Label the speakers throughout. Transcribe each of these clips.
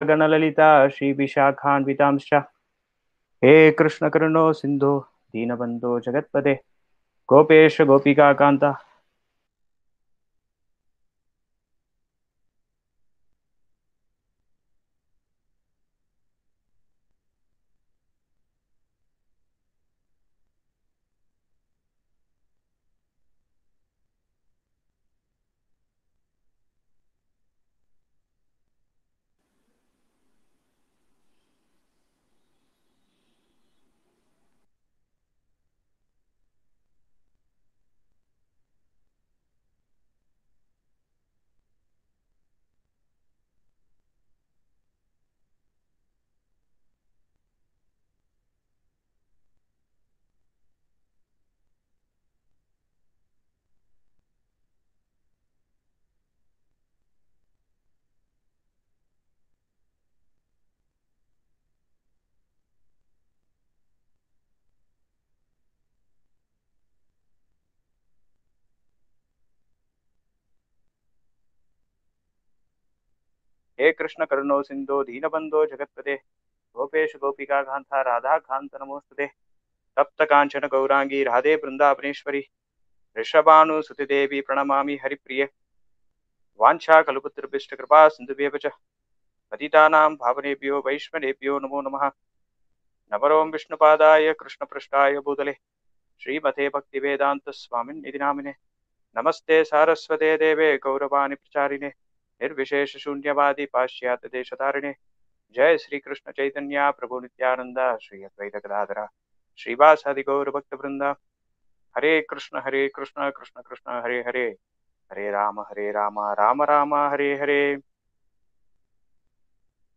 Speaker 1: गणललिता श्रीविशाखान्वितांश्च हे कृष्णकरुणो सिन्धो दीनबन्धो जगत्पते गोपेश गोपिकान्त हे कृष्णकरुणो सिन्धो दीनबन्धो जगत्पते गोपेश गोपिकान्त राधाकान्त नमोस्तुते तप्त काञ्चन गौरांगी राधे वृन्दावनेश्वरी ऋषभानुसुतिदेवी प्रणमामि हरिप्रिये वाञ्छा कल्पतरुभ्यश्च कृपा सिन्धुभ्येव च पतितानां पावनेभ्यो वैष्णवेभ्यो नमो नमः नमों विष्णुपादाय कृष्णपृष्ठाय भूतले श्रीमते भक्तिवेदान्त स्वामिन्निधि नामिने नमस्ते सारस्वते देवे गौरवाणी प्रचारिणे निर्विशेष शून्यवादी पाश्चात्य देशधारिणे जय श्री कृष्ण चैतन्य प्रभु नित्यानंद श्री अद्वैत गदाधर श्रीवासादि गौर भक्त वृंदा हरे कृष्ण कृष्ण कृष्ण हरे हरे हरे राम राम राम हरे हरे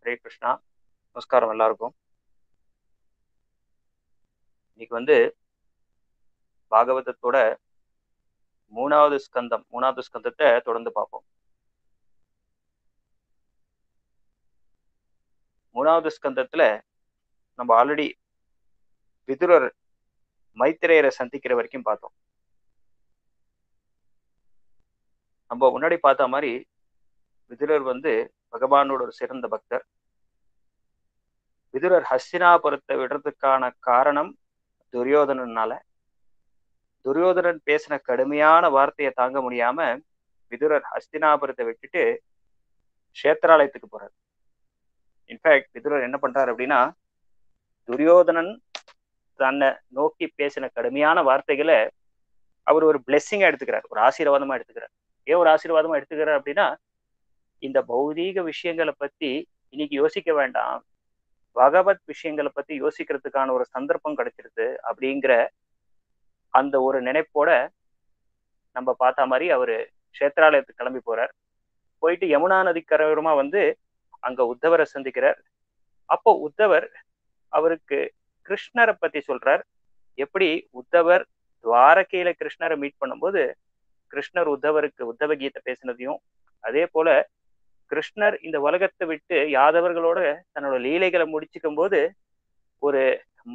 Speaker 1: हरे कृष्णा நமஸ்காரம் எல்லாருக்கும். இன்னைக்கு பாகவதத்தோட மூணாவது ஸ்கந்தத்தை தொடர்ந்து பார்ப்போம். மூணாவது ஸ்கந்தத்துல நம்ம ஆல்ரெடி விதுரர் மைத்திரேயரை சந்திக்கிற வரைக்கும் பார்த்தோம். நம்ம முன்னாடி பார்த்த மாதிரி விதுரர் பகவானோட ஒரு சிறந்த பக்தர். விதுரர் ஹஸ்தினாபுரத்தை விடுறதுக்கான காரணம் துரியோதனனால. துரியோதனன் பேசின கடுமையான வார்த்தையை தாங்க முடியாம விதுரர் ஹஸ்தினாபுரத்தை விட்டுட்டு கஷேத்ராலயத்துக்கு போறார். இன்ஃபேக்ட் விதுரர் என்ன பண்றாரு அப்படின்னா, துரியோதனன் தன்னை நோக்கி பேசின கடுமையான வார்த்தைகளை அவர் ஒரு பிளெஸ்ஸிங்கா எடுத்துக்கிறார், ஒரு ஆசீர்வாதமா எடுத்துக்கிறார். ஏன் ஒரு ஆசீர்வாதமா எடுத்துக்கிறார் அப்படின்னா, இந்த பௌதீக விஷயங்களை பத்தி இன்னைக்கு யோசிக்க வேண்டாம், பகவத் விஷயங்களை பத்தி யோசிக்கிறதுக்கான ஒரு சந்தர்ப்பம் கிடைச்சிருது அப்படிங்கிற அந்த ஒரு நினைப்போட நம்ம பார்த்த மாதிரி அவரு கஷேத்ராலயத்துக்கு கிளம்பி போறார். போயிட்டு யமுனா நதிக்கரையோரமா அங்க உத்தவரை சந்திக்கிறார். அப்போ உத்தவர் அவருக்கு கிருஷ்ணரை பத்தி சொல்றார். எப்படி உத்தவர் துவாரகையில கிருஷ்ணரை மீட் பண்ணும்போது கிருஷ்ணர் உத்தவருக்கு உத்தவ கீதை பேசினதையும், அதே போல கிருஷ்ணர் இந்த உலகத்தை விட்டு யாதவர்களோட தன்னோட லீலைகளை முடிச்சுக்கும் போது ஒரு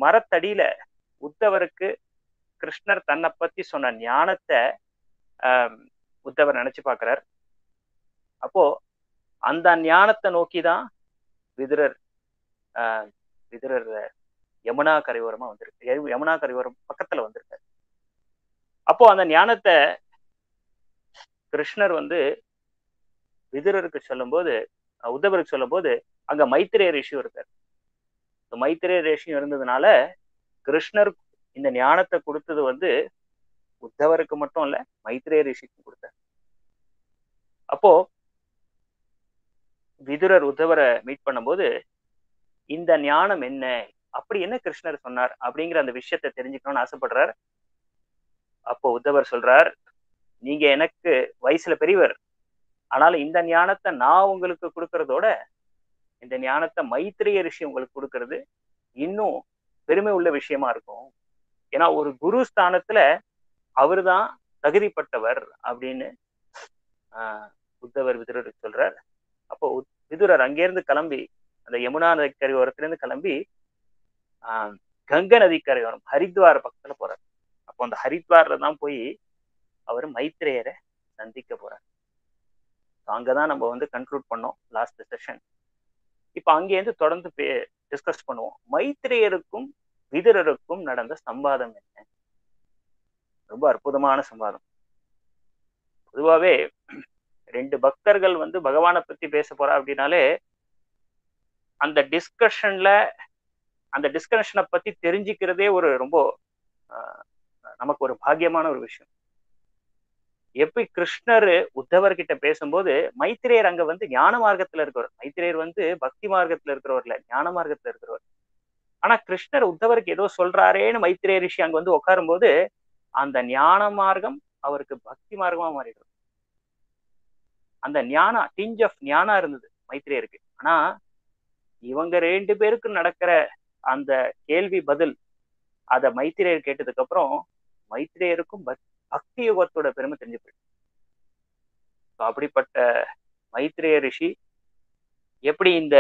Speaker 1: மரத்தடியில உத்தவருக்கு கிருஷ்ணர் தன்னை பத்தி சொன்ன ஞானத்தை உத்தவர் நினைச்சு பார்க்கிறார். அப்போ அந்த ஞானத்தை நோக்கிதான் விதுரர் யமுனா கரையோரமா வந்திருக்கு, யமுனா கரையோரம் பக்கத்துல வந்திருக்காரு. அப்போ அந்த ஞானத்தை கிருஷ்ணர் விதுரருக்கு சொல்லும்போது, உத்தவருக்கு சொல்லும் போது அங்க மைத்திரேய ரிஷியும் இருக்கார். மைத்திரேய ரிஷியும் இருந்ததுனால கிருஷ்ணர் இந்த ஞானத்தை கொடுத்தது உத்தவருக்கு மட்டும் இல்ல, மைத்திரேய ரிஷிக்கும் கொடுத்தார். அப்போ விதுரர் உத்தவரை மீட் பண்ணும்போது இந்த ஞானம் என்ன, அப்படி என்ன கிருஷ்ணர் சொன்னார் அப்படிங்கிற அந்த விஷயத்தை தெரிஞ்சுக்கணும்னு ஆசைப்படுறார். அப்போ உத்தவர் சொல்றார், நீங்க எனக்கு வயசுல பெரியவர், ஆனாலும் இந்த ஞானத்தை நான் உங்களுக்கு கொடுக்கறதோட இந்த ஞானத்தை மைத்திரேய ரிஷி உங்களுக்கு கொடுக்கறது இன்னும் பெருமை உள்ள விஷயமா இருக்கும். ஏன்னா ஒரு குரு ஸ்தானத்துல அவரு தான் தகுதிப்பட்டவர் அப்படின்னு உத்தவர் விதுரருக்கு சொல்றார். அப்போ விதுரர் அங்கேருந்து கிளம்பி அந்த யமுனா நதிக்கரையோரத்திலிருந்து கிளம்பி கங்கை நதிக்கரையோரம் ஹரித்வார் பக்கத்துல போறார். அப்போ அந்த ஹரித்வார்ல தான் போய் அவர் மைத்திரேயரை சந்திக்க போறார். அங்கதான் நம்ம கன்க்ளூட் பண்ணோம் லாஸ்ட் செஷன். இப்ப அங்கேருந்து தொடர்ந்து டிஸ்கஸ் பண்ணுவோம். மைத்ரேயருக்கும் விதுரருக்கும் நடந்த சம்பாதம் என்ன? ரொம்ப அற்புதமான சம்பாதம். பொதுவாவே 2 பக்தர்கள் வந்து பகவானை பத்தி பேச போறா அப்படின்னாலே அந்த டிஸ்கஷனை பத்தி தெரிஞ்சுக்கிறதே ஒரு ரொம்ப நமக்கு ஒரு பாக்கியமான ஒரு விஷயம். எப்படி கிருஷ்ணர் உத்தவர் கிட்ட பேசும்போது மைத்ரேயர் அங்க வந்து ஞான மார்க்கத்துல இருக்கிறவர். மைத்ரேயர் வந்து பக்தி மார்க்கத்துல இருக்கிறவர் இல்ல, ஞான மார்க்கத்துல இருக்கிறவர். ஆனா கிருஷ்ணர் உத்தவருக்கு ஏதோ சொல்றாரேன்னு மைத்ரேய ரிஷி அங்க வந்து உட்காரும் போது அந்த ஞான மார்க்கம் அவருக்கு பக்தி மார்க்கமா மாறிடும். அந்த டிஞ்ச் ஆஃப் ஞானா இருந்தது மைத்ரேயருக்கு. ஆனா இவங்க 2 பேருக்கும் நடக்கிற அந்த கேள்வி பதில் அத மைத்ரேயர் கேட்டதுக்கு அப்புறம் மைத்ரேயருக்கும் பக்தி யுகத்தோட பெருமை தெரிஞ்சு போயிடும். அப்படிப்பட்ட மைத்ரேய ரிஷி எப்படி இந்த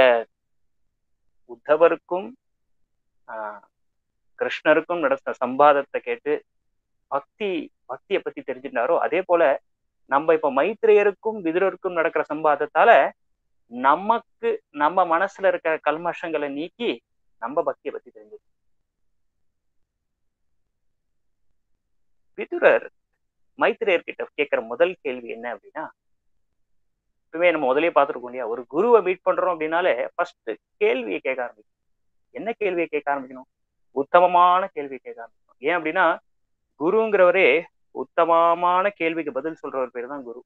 Speaker 1: உத்தவருக்கும் கிருஷ்ணருக்கும் நடந்த சம்பாதத்தை கேட்டு பக்தியை பத்தி தெரிஞ்சிருந்தாரோ, அதே போல நம்ம இப்ப மைத்ரேயருக்கும் விதுரருக்கும் நடக்கிற சம்பாதத்தால நமக்கு நம்ம மனசுல இருக்கிற கல்மஷங்களை நீக்கி நம்ம பக்தியை பத்தி தெரிஞ்சுக்கணும். விதுரர் மைத்ரேயர் கிட்ட கேட்கிற முதல் கேள்வி என்ன அப்படின்னா, இப்பவே நம்ம முதலே பார்த்துருக்கோம் இல்லையா, ஒரு குருவை மீட் பண்றோம் அப்படின்னாலே ஃபர்ஸ்ட் கேள்வியை கேட்க ஆரம்பிக்கணும். என்ன கேள்வியை கேட்க ஆரம்பிக்கணும்? உத்தமமான கேள்வியை கேட்க ஆரம்பிக்கணும். ஏன் அப்படின்னா குருங்கிறவரே உத்தமமான கேள்விக்கு பதில் சொல்றவர் பேர் தான் குரு.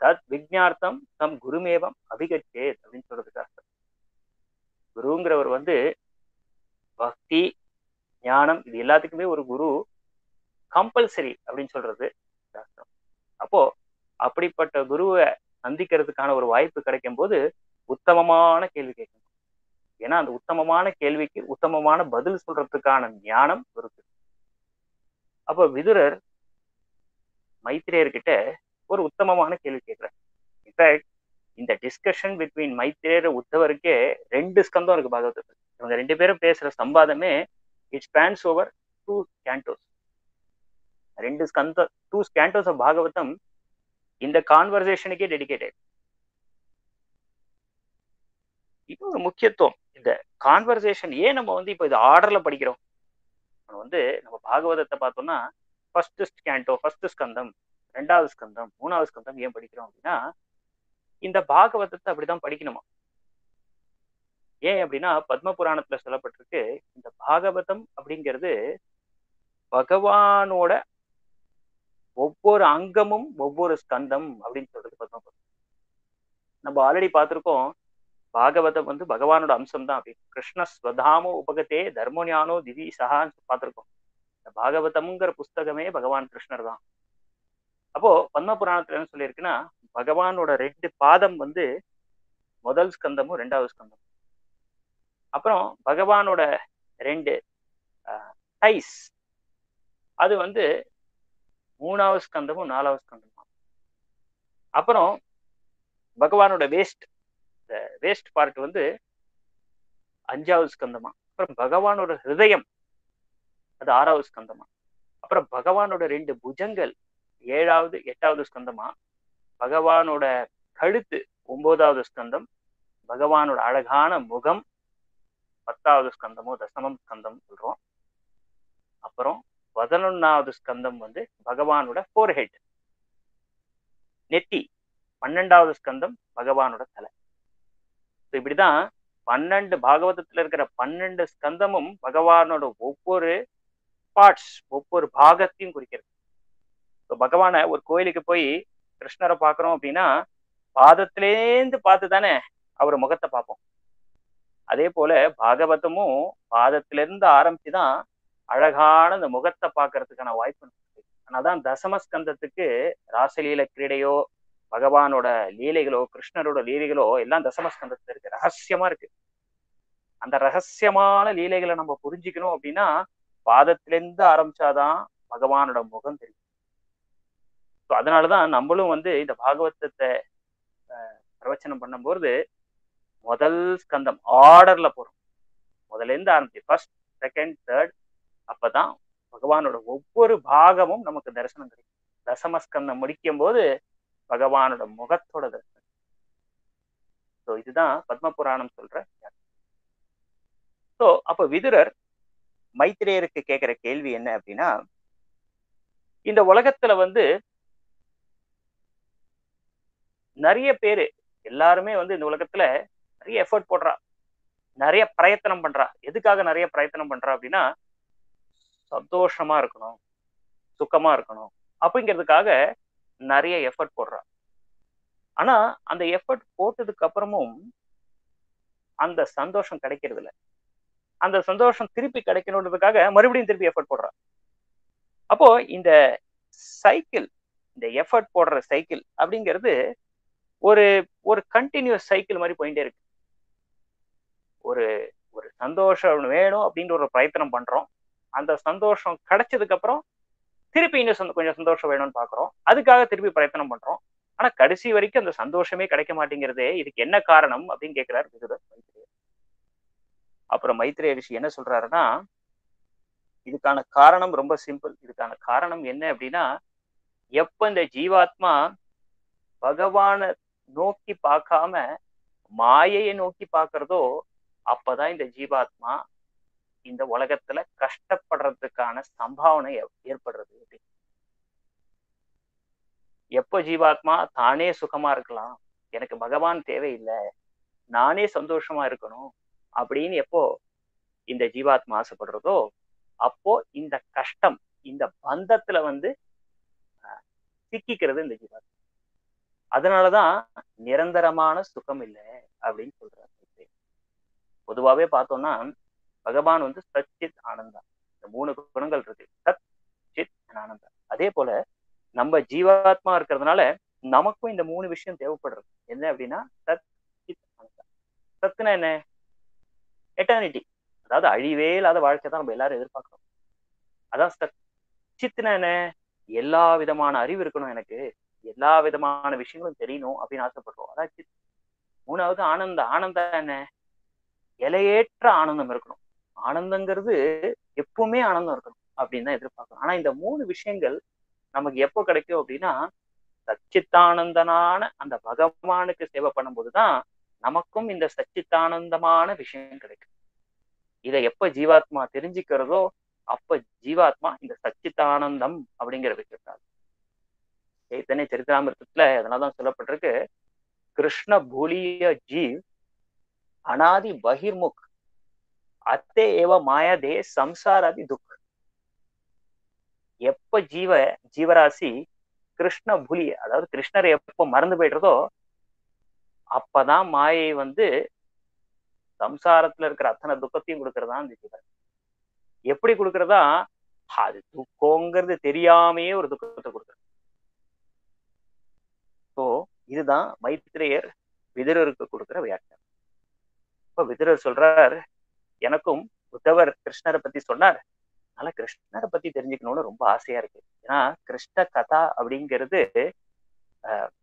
Speaker 1: தத் விஜ்ஞார்த்தம் தம் குருமேவம் அபிகச்சேத் அப்படின்னு சொல்றதுக்காக குருங்கிறவர் வந்து பக்தி ஞானம் இது எல்லாத்துக்குமே ஒரு குரு கம்பல்சரி அப்படின்னு சொல்றது சாஸ்திரம். அப்போ அப்படிப்பட்ட குருவை சந்திக்கிறதுக்கான ஒரு வாய்ப்பு கிடைக்கும் போது உத்தமமான கேள்வி கேட்கணும். ஏன்னா அந்த உத்தமமான கேள்விக்கு உத்தமமான பதில் சொல்றதுக்கான ஞானம் இருக்கு. அப்போ விதுரர் மைத்ரேயர்கிட்ட ஒரு உத்தமமான கேள்வி கேட்கிறார். இன்ஃபேக்ட் இந்த டிஸ்கஷன் பிட்வீன் மைத்ரேயர் உத்தவருக்கே 2 ஸ்கந்தம் இருக்கு பாகவதத்தில். இவங்க 2 பேரும் பேசுற சம்பாதமே it spans over 2 cantos. 2 cantos of Bhagavatam இந்த கான்வர்சேஷனுக்கே டெடிகேட்டட். இன்னொரு முக்கியத்துவம் இந்த கான்வர்சேஷன் ஏன் நம்ம வந்து இப்போ இது ஆர்டர்ல படிக்கிறோம். நம்ம பாகவதத்தை பார்த்தோம்னா ஃபர்ஸ்ட் கேண்டோ, ஃபர்ஸ்ட் ஸ்கந்தம், 2வது ஸ்கந்தம், 3வது ஸ்கந்தம் ஏன் படிக்கிறோம் அப்படின்னா இந்த பாகவதத்தை அப்படிதான் படிக்கணுமா. ஏன் அப்படின்னா பத்ம புராணத்துல சொல்லப்பட்டிருக்கு இந்த பாகவதம் அப்படிங்கிறது பகவானோட ஒவ்வொரு அங்கமும் ஒவ்வொரு ஸ்கந்தம் அப்படின்னு சொல்றது பத்ம புராணம். நம்ம ஆல்ரெடி பார்த்திருக்கோம் பாகவதம் வந்து பகவானோட அம்சம் தான் அப்படின்னு. கிருஷ்ண ஸ்வதாமோ உபகத்தே தர்மஞானோ திவி சகான்னு பார்த்திருக்கோம். இந்த பாகவதம்ங்கிற புஸ்தகமே பகவான் கிருஷ்ணர் தான். அப்போ பத்ம புராணத்துல என்ன சொல்லியிருக்குன்னா பகவானோட 2 பாதம் வந்து முதல் ஸ்கந்தமும் 2வது ஸ்கந்தம். அப்புறம் பகவானோட 2 டைஸ் அது வந்து 3வது ஸ்கந்தமும் 4வது ஸ்கந்தமும். அப்புறம் பகவானோட வேஸ்ட் பார்ட் வந்து 5வது ஸ்கந்தமா. அப்புறம் பகவானோட ஹிருதயம் அது 6வது ஸ்கந்தமா. அப்புறம் பகவானோட 2 புஜங்கள் 7வது 8வது ஸ்கந்தமா. பகவானோட கழுத்து 9வது ஸ்கந்தம். பகவானோட அழகான முகம் 10வது ஸ்கந்தமோ தசமம் ஸ்கந்தம் சொல்றோம். அப்புறம் 11வது ஸ்கந்தம் வந்து பகவானோட ஃபோர்ஹெட் நெத்தி. 12வது ஸ்கந்தம் பகவானோட தலை. இப்படிதான் 12 பாகவதத்துல இருக்கிற 12 ஸ்கந்தமும் பகவானோட ஒவ்வொரு பார்ட்ஸ் ஒவ்வொரு பாகத்தையும் குறிக்கிறது. இப்போ பகவானை ஒரு கோயிலுக்கு போய் கிருஷ்ணரை பார்க்கிறோம் அப்படின்னா பாதத்திலேந்து பார்த்து தானே அவர் முகத்தை பார்ப்போம். அதே போல பாகவதமும் பாதத்திலிருந்து ஆரம்பிச்சுதான் அழகான அந்த முகத்தை பார்க்கறதுக்கான வாய்ப்பு. ஆனாதான் தசமஸ்கந்தத்துக்கு ராசலீல கிரீடையோ பகவானோட லீலைகளோ கிருஷ்ணரோட லீலைகளோ எல்லாம் தசமஸ்கந்தத்துல இருக்கு, ரகசியமா இருக்கு. அந்த ரகசியமான லீலைகளை நம்ம புரிஞ்சுக்கணும் அப்படின்னா பாதத்திலிருந்து ஆரம்பிச்சாதான் பகவானோட முகம் தெரியும். அதனாலதான் நம்மளும் வந்து இந்த பாகவதத்தை பிரவச்சனம் பண்ணும்போது முதல் ஸ்கந்தம் ஆர்டர்ல போறோம். முதல்ல இருந்து ஆரம்பிச்சு ஃபர்ஸ்ட், செகண்ட், தேர்ட். அப்பதான் பகவானோட ஒவ்வொரு பாகமும் நமக்கு தரிசனம் கிடைக்கும். தசமஸ்கந்தம் முடிக்கும் போது பகவானோட முகத்தோட தரிசனம். ஸோ இதுதான் பத்ம புராணம் சொல்ற. ஸோ அப்ப விதுரர் மைத்ரேயருக்கு கேட்கிற கேள்வி என்ன அப்படின்னா, இந்த உலகத்துல நிறைய பேரு எல்லாருமே இந்த உலகத்துல நிறைய எஃபர்ட் போடுறா, நிறைய பிரயத்தனம் பண்றா. எதுக்காக நிறைய பிரயத்தனம் பண்றா அப்படின்னா, சந்தோஷமா இருக்கணும், சுகமா இருக்கணும் அப்படிங்கிறதுக்காக நிறைய எஃபர்ட் போடுறா. ஆனா அந்த எஃபர்ட் போட்டதுக்கு அப்புறமும் அந்த சந்தோஷம் கிடைக்கிறது இல்ல. அந்த சந்தோஷம் திருப்பி கிடைக்கணுன்றதுக்காக மறுபடியும் திருப்பி எஃபர்ட் போடுறா. அப்போ இந்த சைக்கிள், இந்த எஃபர்ட் போடுற சைக்கிள் அப்படிங்கிறது ஒரு ஒரு கண்டினியூஸ் சைக்கிள் மாதிரி போயிட்டே இருக்கு. ஒரு ஒரு சந்தோஷம் வேணும் அப்படின்ற ஒரு பிரயத்தனம் பண்றோம். அந்த சந்தோஷம் கிடைச்சதுக்கு அப்புறம் திருப்பி இன்னும் கொஞ்சம் சந்தோஷம் வேணும்னு பாக்குறோம். அதுக்காக திருப்பி பிரயத்தனம் பண்றோம். ஆனா கடைசி வரைக்கும் அந்த சந்தோஷமே கிடைக்க மாட்டேங்கிறதே. இதுக்கு என்ன காரணம் அப்படின்னு கேட்கிறார் விதுரர் மைத்ரேயர். அப்புறம் மைத்ரேய ரிஷி என்ன சொல்றாருன்னா, இதுக்கான காரணம் ரொம்ப சிம்பிள். இதுக்கான காரணம் என்ன அப்படின்னா, எப்ப இந்த ஜீவாத்மா பகவானை நோக்கி பார்க்காம மாயையை நோக்கி பார்க்கிறதோ, அப்பதான் இந்த ஜீவாத்மா இந்த உலகத்துல கஷ்டப்படுறதுக்கான சம்பாவனை ஏற்படுறது. எப்ப ஜீவாத்மா தானே சுகமா இருக்கலாம், எனக்கு பகவான் தேவையில்லை, நானே சந்தோஷமா இருக்கணும் அப்படின்னு எப்போ இந்த ஜீவாத்மா ஆசைப்படுறதோ, அப்போ இந்த கஷ்டம், இந்த பந்தத்துல சிக்கிக்கிறது இந்த ஜீவாத்மா. அதனாலதான் நிரந்தரமான சுகம் இல்லை அப்படின்னு சொல்றாரு. பொதுவாவே பார்த்தோம்னா பகவான் சச்சித் ஆனந்தா, இந்த 3 குணங்கள் இருக்கு, சத் சித் ஆனந்தா. அதே போல நம்ம ஜீவாத்மா இருக்கிறதுனால நமக்கும் இந்த 3 விஷயம் தேவைப்படுறது. என்ன அப்படின்னா சத் சித் ஆனந்தா. சத்துனா என்ன? எட்டர்னிட்டி, அதாவது அழிவே இல்லாத வாழ்க்கை தான் நம்ம எல்லாரும் எதிர்பார்க்கிறோம். அதான் சத். சித்னா என்ன? எல்லா விதமான அறிவு இருக்கணும், எனக்கு எல்லா விதமான விஷயங்களும் தெரியணும் அப்படின்னு ஆசைப்படுறோம். அதான் சித். 3வது ஆனந்தா. ஆனந்தா என்ன? எல்லையேற்ற ஆனந்தம் இருக்கணும். ஆனந்தங்கிறது எப்பவுமே ஆனந்தம் இருக்கணும் அப்படின்னு தான் எதிர்பார்க்கணும். ஆனா இந்த 3 விஷயங்கள் நமக்கு எப்போ கிடைக்கும் அப்படின்னா, சச்சித்தானந்தனான அந்த பகவானுக்கு சேவை பண்ணும்போதுதான் நமக்கும் இந்த சச்சித்தானந்தமான விஷயம் கிடைக்கும். இதை எப்ப ஜீவாத்மா தெரிஞ்சுக்கிறதோ அப்ப ஜீவாத்மா இந்த சச்சித்தானந்தம் அப்படிங்கிற விஷயத்தால் சைத்தன்ய சரித்திராமிர்தத்துல அதனாலதான் சொல்லப்பட்டிருக்கு, கிருஷ்ண பூலிய ஜீவ் அனாதி பகிர்முக் அத்தே ஏவ மாயாதே சம்சாராதி துக். எப்ப ஜீவராசி கிருஷ்ண புலி, அதாவது கிருஷ்ணரை எப்ப மறந்து போயிடுறதோ அப்பதான் மாயை சம்சாரத்துல இருக்கிற அத்தனை துக்கத்தையும் கொடுக்கறதா அந்த ஜீவன். எப்படி கொடுக்கறதா? அது துக்கங்கிறது தெரியாமையே ஒரு துக்கத்தை கொடுக்குறது. ஸோ இதுதான் மைத்ரேயர் விதுரருக்கு கொடுக்குற வியாக்கியம். இப்ப விதுரர் சொல்றார், எனக்கும் உத்தவர் கிருஷ்ணரை பத்தி சொன்னார், அதனால கிருஷ்ணரை பத்தி தெரிஞ்சுக்கணும்னு ரொம்ப ஆசையா இருக்கு. ஏன்னா கிருஷ்ண கதா அப்படிங்கிறது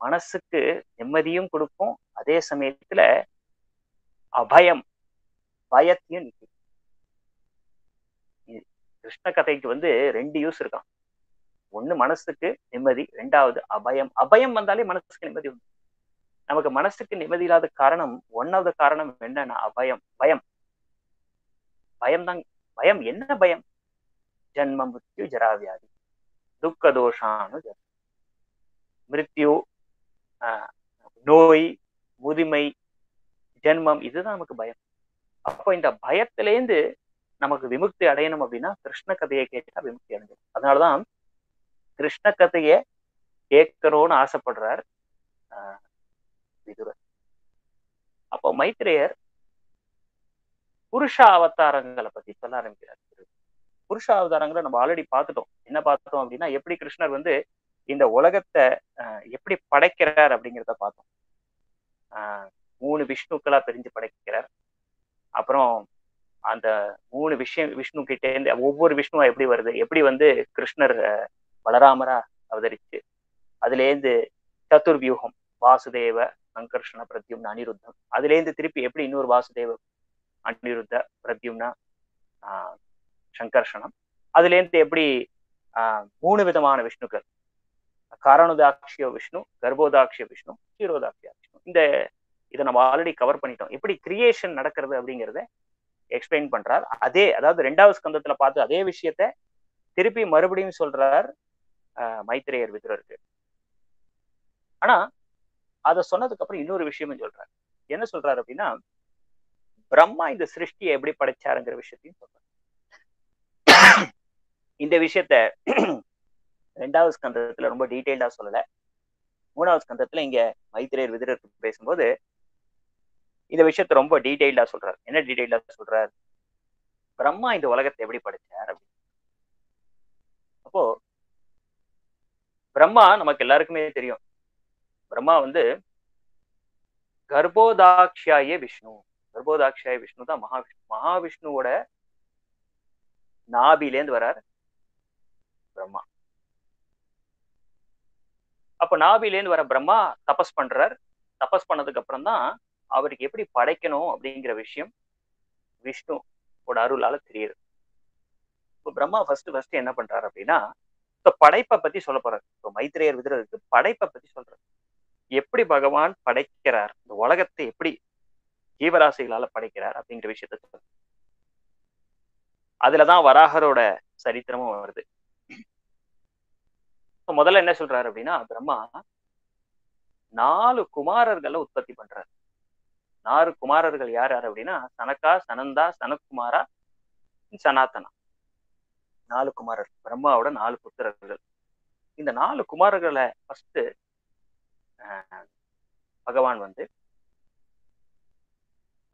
Speaker 1: மனசுக்கு நிம்மதியும் கொடுக்கும், அதே சமயத்துல அபயம், பயத்தையும் நிற்கும். கிருஷ்ண கதைக்கு 2 யூஸ் இருக்கான். ஒண்ணு மனசுக்கு நிம்மதி, 2வது அபயம். அபயம் வந்தாலே மனசுக்கு நிம்மதி உண்டு. நமக்கு மனசுக்கு நிம்மதி இல்லாத காரணம், 1வது காரணம் என்னன்னா அபயம், பயம். பயம்தான். பயம் என்ன பயம்? ஜன்ம மிருத்யு ஜராவியாதி துக்க தோஷானு மிருத்யு, நோய், முதுமை, ஜென்மம், இதுதான் நமக்கு பயம். அப்போ இந்த பயத்திலேருந்து நமக்கு விமுக்தி அடையணும் அப்படின்னா கிருஷ்ண கதையை கேட்டா விமுக்தி அடைஞ்சிடும். அதனாலதான் கிருஷ்ண கதையை கேட்கணும்னு ஆசைப்படுறார் விதுரர். அப்போ மைத்ரேயர் புருஷ அவதாரங்களை பத்தி சொல்ல ஆரம்பிக்கிறார். புருஷ அவதாரங்களை நம்ம ஆல்ரெடி பார்த்துட்டோம். என்ன பார்த்தோம் அப்படின்னா, எப்படி கிருஷ்ணர் இந்த உலகத்தை எப்படி படைக்கிறார் அப்படிங்கிறத பார்த்தோம். 3 விஷ்ணுக்களா பிரிஞ்சு படைக்கிறார். அப்புறம் அந்த 3 விஷ்ணு கிட்டே இருந்து ஒவ்வொரு விஷ்ணுவா எப்படி வருது, எப்படி கிருஷ்ணர் பலராமரா அவதரிச்சு அதுலேருந்து சதுர்வியூகம், வாசுதேவ சங்கர்ஷண பிரத்யும்ன அனிருத்தம், அதுலேருந்து திருப்பி எப்படி இன்னொரு வாசுதேவ அனிருத்த பிரத்யும்னா சங்கர்ஷணம், அதுலேருந்து எப்படி 3 விதமான விஷ்ணுக்கள், காரணோதாட்சிய விஷ்ணு, கர்ப்போதாட்சிய விஷ்ணு, க்ஷீரோதாட்சிய விஷ்ணு, இந்த இதை நம்ம ஆல்ரெடி கவர் பண்ணிட்டோம். எப்படி கிரியேஷன் நடக்கிறது அப்படிங்கிறத எக்ஸ்பிளைன் பண்றார். அதே, அதாவது 2வது ஸ்கந்தத்துல பார்த்து அதே விஷயத்த திருப்பி மறுபடியும் சொல்றார் மைத்ரேயர் விதுரருக்கு. ஆனா அதை சொன்னதுக்கு அப்புறம் இன்னொரு விஷயமும் சொல்றாரு. என்ன சொல்றாரு அப்படின்னா, பிரம்மா இந்த சிருஷ்டியை எப்படி படைச்சாருங்கிற விஷயத்தையும் சொல்றாரு. இந்த விஷயத்த 2வது ஸ்கந்தத்துல ரொம்ப டீடைல்டா சொல்லல. 3வது ஸ்கந்தத்துல இங்க மைத்ரேயர் விதுரருக்கு பேசும்போது இந்த விஷயத்த ரொம்ப டீடைல்டா சொல்றாரு. என்ன டீடைல்டா சொல்றாரு? பிரம்மா இந்த உலகத்தை எப்படி படைச்சார் அப்படின்னு. அப்போ பிரம்மா நமக்கு எல்லாருக்குமே தெரியும். பிரம்மா வந்து கர்ப்போதாக்ஷாய விஷ்ணு. கர்ப்போதாக்ஷாய விஷ்ணு தான் மகாவிஷ்ணு. மகாவிஷ்ணுவோட நாபிலேந்து வரார் பிரம்மா. அப்ப நாபிலேந்து வர பிரம்மா தபஸ் பண்றார். தபஸ் பண்ணதுக்கு அப்புறம் தான் அவருக்கு எப்படி படைக்கணும் அப்படிங்கிற விஷயம் விஷ்ணுவோட அருளால தெரியுது. இப்போ பிரம்மா ஃபர்ஸ்ட் என்ன பண்றாரு அப்படின்னா, இப்ப படைப்பை பத்தி சொல்ல போறாரு. இப்போ மைத்ரேயர் விதுரருக்கு படைப்பை பத்தி சொல்றாரு. எப்படி பகவான் படைக்கிறார், இந்த உலகத்தை எப்படி ஜீவராசிகளால படைக்கிறார் அப்படிங்கிற விஷயத்த சொல்றாரு. அதுலதான் வராகரோட சரித்திரமும் வருது. முதல்ல என்ன சொல்றாரு அப்படின்னா, பிரம்மா 4 குமாரர்களை உற்பத்தி பண்றாரு. 4 குமாரர்கள் யார் யார் அப்படின்னா, சனகா, சனந்தா, சனத்குமாரா, சனாதனா. 4 குமாரர், பிரம்மாவோட 4 புத்திரர்கள். இந்த 4 குமாரர்களை ஃபர்ஸ்ட் பகவான் வந்து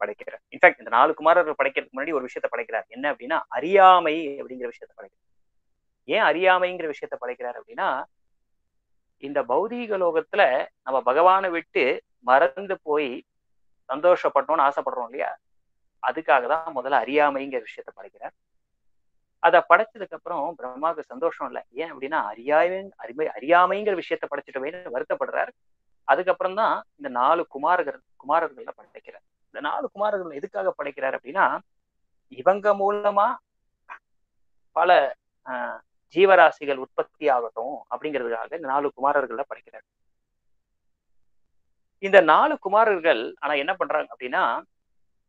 Speaker 1: படைக்கிறார். இன்ஃபேக்ட் இந்த 4 குமாரர்கள் படைக்கிறதுக்கு முன்னாடி ஒரு விஷயத்த படைக்கிறார். என்ன அப்படின்னா, அறியாமை அப்படிங்கிற விஷயத்த படைக்கிறார். ஏன் அறியாமைங்கிற விஷயத்த படைக்கிறார் அப்படின்னா, இந்த பௌதீக லோகத்துல நம்ம பகவானை விட்டு மறந்து போய் சந்தோஷப்பட்டோம்னு ஆசைப்படுறோம் இல்லையா, அதுக்காக தான் முதல்ல அறியாமைங்கிற விஷயத்த படைக்கிறார். அதை படைச்சதுக்கு அப்புறம் பிரம்மாவுக்கு சந்தோஷம் இல்லை. ஏன் அப்படின்னா, அறியாமைங்கிற விஷயத்த படைச்சிட்டவே வருத்தப்படுறார். அதுக்கப்புறம் தான் இந்த 4 குமாரர்கள்ல படைக்கிறார். இந்த 4 குமாரர்கள் எதுக்காக படைக்கிறார் அப்படின்னா, இவங்க மூலமா பல ஜீவராசிகள் உற்பத்தி ஆகட்டும் அப்படிங்கிறதுக்காக இந்த 4 குமாரர்கள்ல படைக்கிறார். இந்த 4 குமாரர்கள் ஆனா என்ன பண்றாங்க அப்படின்னா,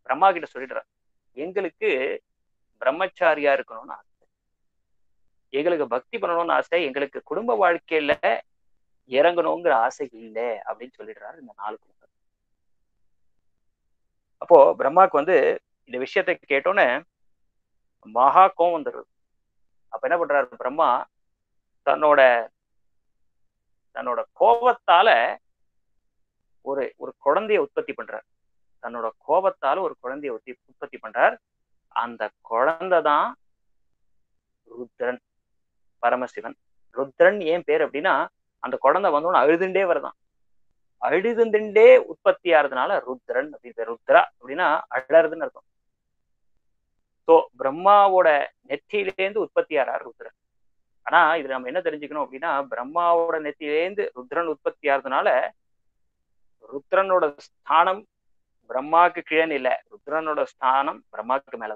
Speaker 1: பிரம்மா கிட்ட சொல்லிடுறாங்க, எங்களுக்கு பிரம்மச்சாரியா இருக்கணும்னு ஆசை, எங்களுக்கு பக்தி பண்ணணும்னு ஆசை, எங்களுக்கு குடும்ப வாழ்க்கையில இறங்கணுங்கிற ஆசை இல்லை அப்படின்னு சொல்லிடுறாரு இந்த 4 குமாரர்கள். அப்போ பிரம்மாவுக்கு வந்து இந்த விஷயத்தை கேட்டோன்னே மகா கோவம் வந்துடுது. அப்ப என்ன பண்றாரு பிரம்மா, தன்னோட கோபத்தால ஒரு குழந்தைய உற்பத்தி பண்றார். தன்னோட கோபத்தால ஒரு குழந்தைய உற்பத்தி பண்றார். அந்த குழந்தை தான் ருத்ரன், பரமசிவன். ருத்ரன் ஏன் பேர் அப்படின்னா, அந்த குழந்தை வந்தோன்னு அழுதுண்டே வருதான், அழுதுண்டே உற்பத்தி ஆறதுனால ருத்ரன் அப்படின்னு பேர். ருத்ரா அப்படின்னா அழறதுன்னு அர்த்தம். ஸோ பிரம்மாவோட நெற்றியிலேருந்து உற்பத்தி ஆறார் ருத்ரன். ஆனா இதுல நம்ம என்ன தெரிஞ்சுக்கணும் அப்படின்னா, பிரம்மாவோட நெற்றியிலேருந்து ருத்ரன் உற்பத்தி ஆறதுனால ருத்ரனோட ஸ்தானம் பிரம்மாவுக்கு கீழே இல்லை, ருத்ரனோட ஸ்தானம் பிரம்மாவுக்கு மேல.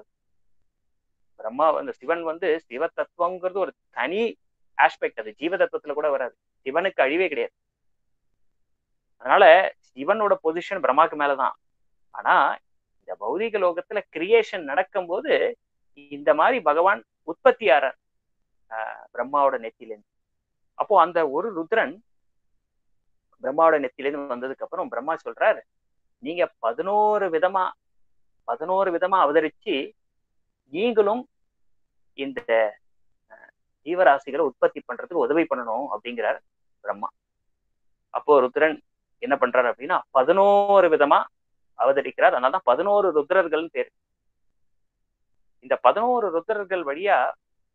Speaker 1: பிரம்மா வந்து சிவன் வந்து சிவ தத்துவங்கிறது ஒரு தனி ஆஸ்பெக்ட், அது ஜீவ தத்துவத்துல கூட வராது. சிவனுக்கு அழிவே கிடையாது. அதனால சிவனோட பொசிஷன் பிரம்மாவுக்கு மேலதான். ஆனா இந்த பௌதிக லோகத்துல கிரியேஷன் நடக்கும் போது இந்த மாதிரி பகவான் உற்பத்தி ஆறார் பிரம்மாவோட நெத்தியிலேருந்து. அப்போ அந்த ஒரு ருத்ரன் பிரம்மாவோட நெத்தியிலேருந்து வந்ததுக்கு அப்புறம் பிரம்மா சொல்றாரு, நீங்க 11 விதமா அவதரிச்சு நீங்களும் இந்த ஜீவராசிகளை உற்பத்தி பண்றதுக்கு உதவி பண்ணணும் அப்படிங்கிறார் பிரம்மா. அப்போ ருத்ரன் என்ன பண்றாரு அப்படின்னா 11 விதமா அவதரிக்கிறார். அதனாலதான் 11 ருத்ரர்கள் பேரு. இந்த 11 ருத்ரர்கள் வழியா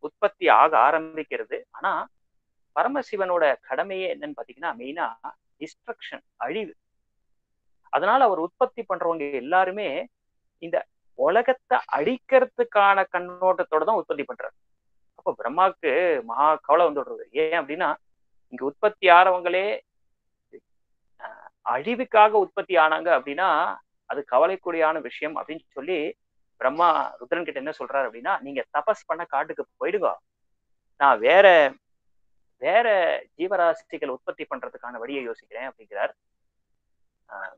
Speaker 1: உற்பத்தி ஆக ஆரம்பிக்கிறது. ஆனா பரமசிவனோட கடமையே என்னன்னு பாத்தீங்கன்னா, மெயினா டிஸ்ட்ரக்ஷன், அழிவு. அதனால அவர் உற்பத்தி பண்றவங்க எல்லாருமே இந்த உலகத்தை அழிக்கிறதுக்கான கண்ணோட்டத்தோட தான் உற்பத்தி பண்றாரு. அப்ப பிரம்மாவுக்கு மகா கவலை வந்துடுறது. ஏன் அப்படின்னா, இங்க உற்பத்தி ஆறவங்களே அழிவுக்காக உற்பத்தி ஆனாங்க அப்படின்னா அது கவலைக்குடியான விஷயம் அப்படின்னு சொல்லி பிரம்மா ருத்ரன் கிட்ட என்ன சொல்றாரு அப்படின்னா, நீங்க தபஸ் பண்ண காட்டுக்கு போயிடுங்க, நான் வேற ஜீவராசிகள் உற்பத்தி பண்றதுக்கான வழியை யோசிக்கிறேன் அப்படிங்கிறார்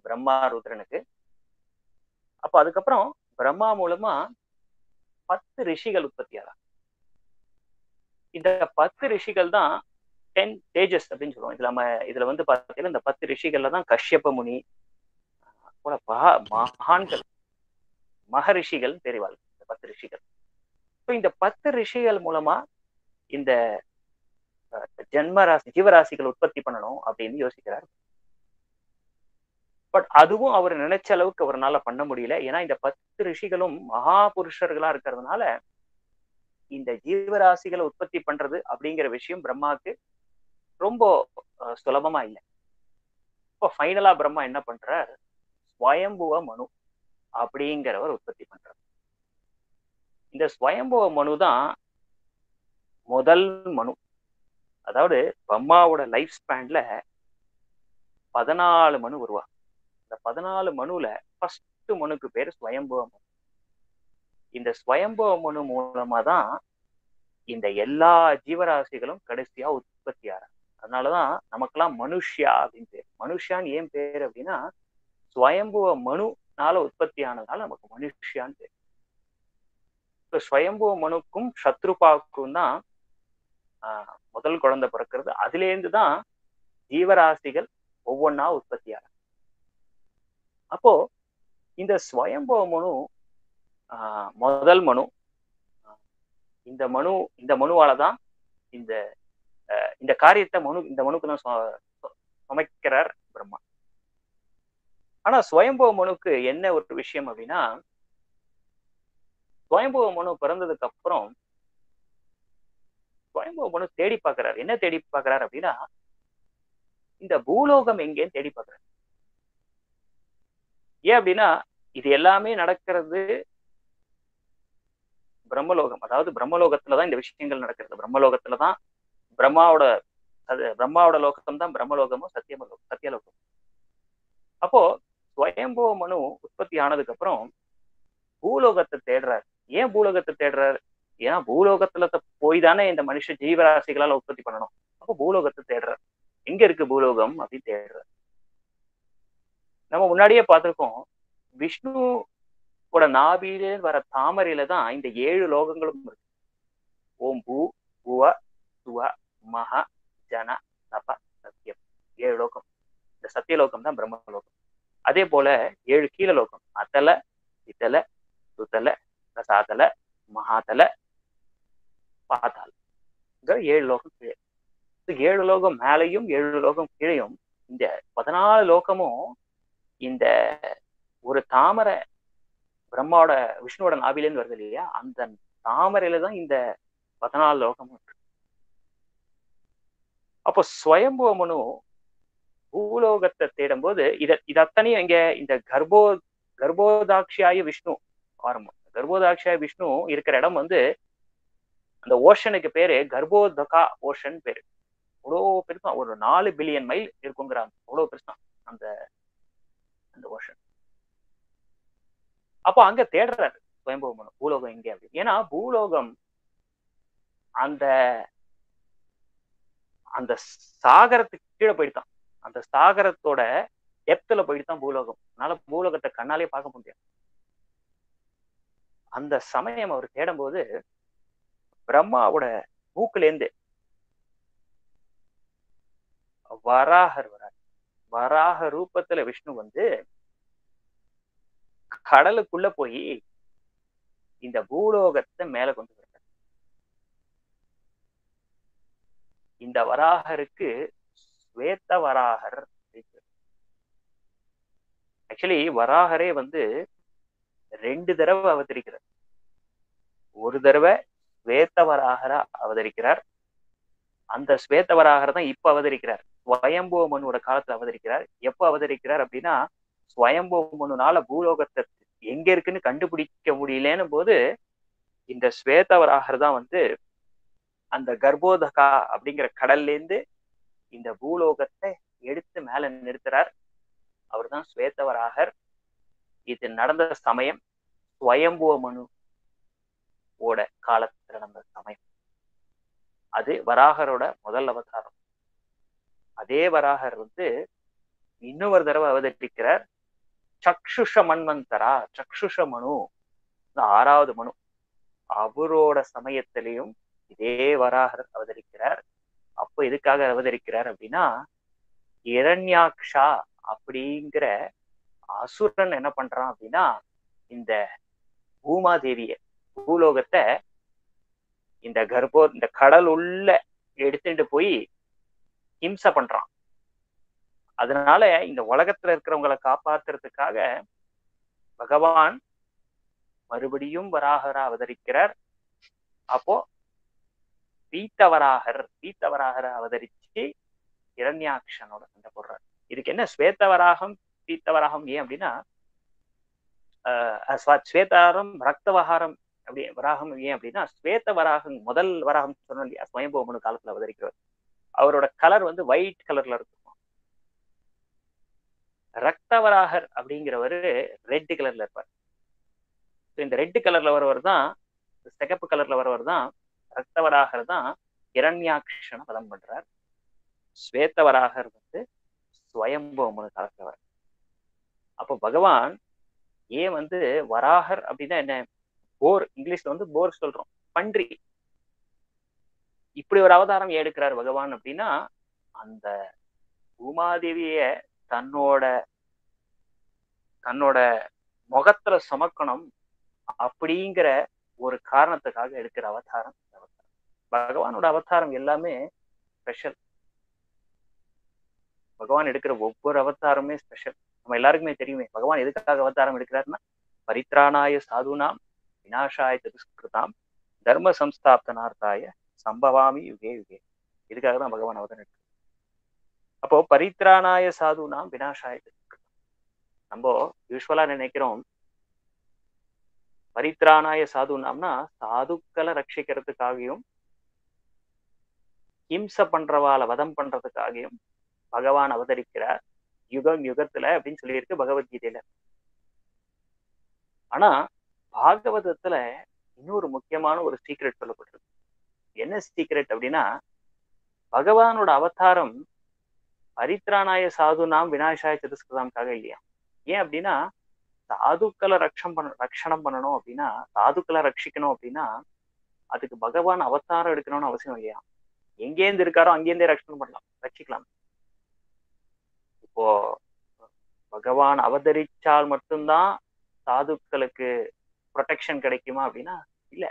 Speaker 1: பிரம்மா ருத்ரனுக்கு. அப்ப அதுக்கப்புறம் பிரம்மா மூலமா 10 ரிஷிகள் உற்பத்தி ஆகிறாங்க. இந்த 10 ரிஷிகள் தான் 10 தேஜஸ் அப்படின்னு சொல்லுவோம். இதுல வந்து பாத்தீங்கன்னா இந்த 10 ரிஷிகள்ல தான் கஷ்யப முனி போல மகான்கள் மகரிஷிகள் தெரிவாள். இந்த 10 ரிஷிகள். இந்த 10 ரிஷிகள் மூலமா இந்த ஜீவராசிகள் உற்பத்தி பண்ணணும் அப்படின்னு யோசிக்கிறார். பட் அதுவும் அவர் நினைச்ச அளவுக்கு அவரால் பண்ண முடியல. ஏன்னா இந்த 10 ரிஷிகளும் மகா புருஷர்களா இருக்கிறதுனால இந்த ஜீவராசிகளை உற்பத்தி பண்றது அப்படிங்கிற விஷயம் பிரம்மாவுக்கு ரொம்ப சுலபமா இல்லை. இப்போ ஃபைனலா பிரம்மா என்ன பண்றார், ஸ்வயம்புவ மனு அப்படிங்கிறவர் உற்பத்தி பண்றார். இந்த ஸ்வயம்புவ மனு தான் முதல் மனு. அதாவது பிரம்மாவோட லைஃப் ஸ்பேன்ல 14 மனு உருவா. இந்த 14 மனுல ஃபர்ஸ்ட் மனுக்கு பேரு ஸ்வயம்புவ மனு. இந்த ஸ்வயம்புவ மனு மூலமா தான் இந்த எல்லா ஜீவராசிகளும் கடைசியா உற்பத்தி ஆறாங்க. அதனாலதான் நமக்கெல்லாம் மனுஷ்யா அப்படின்னு பேர். மனுஷான்னு ஏன் பேர் அப்படின்னா ஸ்வயம்புவ மனுனால உற்பத்தி ஆனதுனால நமக்கு மனுஷ்யான்னு பேர். இப்ப ஸ்வயம்புவ மனுக்கும் சத்ருபாவுக்கும் தான் முதல் குழந்தை பிறக்கிறது. அதுல இருந்துதான் ஜீவராசிகள் ஒவ்வொன்னா உற்பத்தி ஆகும். அப்போ இந்த ஸ்வயம்புவ மனு முதல் மனு. இந்த மனுவாலதான் இந்த காரியத்தை இந்த மனுக்கு தான் சமைக்கிறார் பிரம்மா. ஆனா ஸ்வயம்புவ மனுக்கு என்ன ஒரு விஷயம் அப்படின்னா, ஸ்வயம்புவ மனு பிறந்ததுக்கு அப்புறம் ஸ்வயம்புவ மனு தேடி பார்க்கிறார். என்ன தேடி பார்க்கிறார் அப்படின்னா, இந்த பூலோகம் எங்கேன்னு தேடி பார்க்கிறார். ஏன் அப்படின்னா இது எல்லாமே நடக்கிறது பிரம்மலோகம். அதாவது பிரம்மலோகத்துலதான் இந்த விஷயங்கள் நடக்கிறது. பிரம்மலோகத்துலதான் பிரம்மாவோட லோகம் தான் பிரம்மலோகமும் சத்தியலோகம். அப்போ ஸ்வயம்புவ மனு உற்பத்தி ஆனதுக்கு அப்புறம் பூலோகத்தை தேடுறாரு. ஏன் பூலோகத்தை தேடுறாரு? ஏன்னா பூலோகத்துல போய் தானே இந்த மனுஷ ஜீவராசிகளால உற்பத்தி பண்ணணும். அப்போ பூலோகத்தை தேடுறாரு. எங்க இருக்கு பூலோகம் அப்படின்னு தேடுறாரு. நம்ம முன்னாடியே பார்த்திருக்கோம், விஷ்ணுவோட நாபியிலே வர தாமரையில தான் இந்த 7 லோகங்களும் இருக்கு. ஓம் பூ புவ சுவ மக ஜன தப சத்தியம். 7 லோகம். இந்த சத்தியலோகம் தான் பிரம்மலோகம். அதே போல 7 கீழ லோகம். அத்தல இத்தல சுத்தல ரசாதல மகாதல பாத்தால. 7 லோகம் கீழே. 7 லோகம் மேலையும் 7 லோகம் கீழையும் இந்த 14 லோகமும் இந்த ஒரு தாமரை பிரம்மாவோட விஷ்ணுவோட நாபிலேன்னு வருது இல்லையா, அந்த தாமரையில தான் இந்த 14 லோகமும் இருக்கு. அப்போ ஸ்வயம்புவ மனு பூலோகத்தை தேடும் போது இது அத்தனையும் இங்க இந்த கர்ப்போதாட்சியாய விஷ்ணு ஆரம்பம். கர்ப்போதாட்சியாய விஷ்ணு இருக்கிற இடம் வந்து அந்த ஓஷனுக்கு பேரு கர்ப்போதகா ஓஷன் பேரு. அவ்வளோ பெருசான், ஒரு 4 பில்லியன் மைல் இருக்குங்கிறாங்க. அவ்வளவு பெருசான் அந்த ஓஷன். அப்போ அங்க தேடுறாரு ஸ்வயம்புவ மனு பூலோகம் எங்கே அப்படி. ஏன்னா பூலோகம் அந்த அந்த சாகரத்துக்கு கீழே போயிட்டான். அந்த சாகரத்தோட டெப்த்ல போயிட்டுதான் பூலோகம். அதனால பூலோகத்தை கண்ணாலே பார்க்க முடியாது. அந்த சமயம் அவர் தேடும்போது பிரம்மாவோட மூக்குலேருந்து வராகர் வரார். வராக ரூபத்துல விஷ்ணு வந்து கடலுக்குள்ள போய் இந்த பூலோகத்தை மேல கொண்டு வர்றார். இந்த வராகருக்கு ஸ்வேத வராகர். ஆக்சுவலி வராகரே வந்து 2 தடவை அவதரிக்கிறார். ஒரு தடவை ஸ்வேதவராகரா அவதரிக்கிறார். அந்த ஸ்வேதவராகர் தான் இப்ப அவதரிக்கிறார். ஸ்வயம்புவ மனுவோட காலத்துல அவதரிக்கிறார். எப்ப அவதரிக்கிறார் அப்படின்னா, ஸ்வயம்புவ மனுனால பூலோகத்தை எங்க இருக்குன்னு கண்டுபிடிக்க முடியலன்னு போது இந்த ஸ்வேதவராகர் தான் வந்து அந்த கர்ப்போதகா அப்படிங்கிற கடல்ல இருந்து இந்த பூலோகத்தை எடுத்து மேல நிறுத்துறார். அவர் தான் ஸ்வேதவராகர். இது நடந்த சமயம் ஸ்வயம்புவ மனு ஓட காலத்துல நடந்த சமயம். அது வராகரோட முதல் அவதாரம். அதே வராகர் வந்து இன்னொரு தடவை அவதரிக்கிறார். சக்ஷுஷ மன்வந்தரா, சக்ஷுஷ மனு, 6வது மனு, அவரோட சமயத்திலையும் இதே வராகர் அவதரிக்கிறார். அப்போ எதுக்காக அவதரிக்கிறார் அப்படின்னா, இரண்யாக்ஷா அப்படிங்கிற அசுரன் என்ன பண்றான் அப்படின்னா, இந்த பூமாதேவிய, பூலோகத்தை இந்த இந்த கடல் உள்ள எடுத்துட்டு போய் ஹிம்சை பண்றான். அதனால இந்த உலகத்துல இருக்கிறவங்களை காப்பாத்துறதுக்காக பகவான் மறுபடியும் வராகரா அவதரிக்கிறார். அப்போ பீத்தவராகர் அவதரிச்சு இரண்யாக்ஷனோட சண்டை போடுறார். இதுக்கு என்ன ஸ்வேதவராகம் பீத்தவராகம் ஏன் அப்படின்னா, ஸ்வேதாரம் ரக்தவகாரம் அப்படி வராகம் ஏன் அப்படின்னா, ஸ்வேத வராகம் முதல் வராகம் சொன்னோம் இல்லையா, ஸ்வயம்பூமனு காலத்துல அவதரிக்கிறவர், அவரோட கலர் வந்து ஒயிட் கலர்ல இருக்கும். ரக்தவராகர் அப்படிங்கிறவரு ரெட் கலர்ல இருப்பார். இந்த ரெட் கலர்ல வரவர் தான், சிகப்பு கலர்ல வரவர் தான் ரக்தவராகர் தான் இரண்யாக்ஷனை வதம் பண்றார். ஸ்வேதவராகர் வந்து ஸ்வயம்பூமனு காலத்துல வர. அப்போ பகவான் ஏன் வந்து வராகர் அப்படின்னா என்ன, போர், இங்கிலீஷ்ல வந்து போர் சொல்றோம், பன்றி, இப்படி ஒரு அவதாரம் எடுக்கிறார் பகவான் அப்படின்னா, அந்த பூமாதேவிய தன்னோட முகத்துல சுமக்கணும் அப்படிங்கிற ஒரு காரணத்துக்காக எடுக்கிற அவதாரம். பகவானோட அவதாரம் எல்லாமே ஸ்பெஷல். பகவான் எடுக்கிற ஒவ்வொரு அவதாரமே ஸ்பெஷல். நம்ம எல்லாருக்குமே தெரியுமே பகவான் எதுக்காக அவதாரம் எடுக்கிறாருன்னா, பரித்ராணாய சாதுனாம் விநாசாய சதுஷ்கிருதாம் தர்ம சம்ஸ்தாபனார்த்தாய சம்பவாமி யுகே யுகே. இதுக்காக தான் பகவான் அவதாரம் எடுக்கிறார். அப்போ பரித்ராணாய சாதுனாம் விநாசாய சதுஷ்கிருதம். நம்ம யூஸ்வலா நினைக்கிறோம் பரித்ராணாய சாதுனாம்னா சாதுக்களை ரட்சிக்கிறதுக்காகவும் ஹிம்சை பண்றவாளை வதம் பண்றதுக்காகவும் பகவான் அவதரிக்கிறார் யுகத்துல அப்படின்னு சொல்லியிருக்கு பகவத்கீதையில. ஆனா பாகவதத்துல இன்னொரு முக்கியமான ஒரு சீக்ரெட் சொல்லப்பட்டிருக்கு. என்ன சீக்ரெட் அப்படின்னா, பகவானோட அவதாரம் பரித்ராணாய சாதுனாம் விநாசாய சதுஷ்கிருதாம்காக இல்லையா. ஏன் அப்படின்னா, சாதுக்களை ரட்சணம் பண்ணணும் அப்படின்னா, சாதுக்களை ரட்சிக்கணும் அப்படின்னா, அதுக்கு பகவான் அவதாரம் எடுக்கணும்னு அவசியம் இல்லையா. எங்கேருந்து இருக்காரோ அங்கேருந்தே ரட்சிக்கலாம். இப்போ பகவான் அவதரிச்சால் மட்டும்தான் சாதுக்களுக்கு ப்ரொடெக்ஷன் கிடைக்குமா அப்படின்னா இல்ல.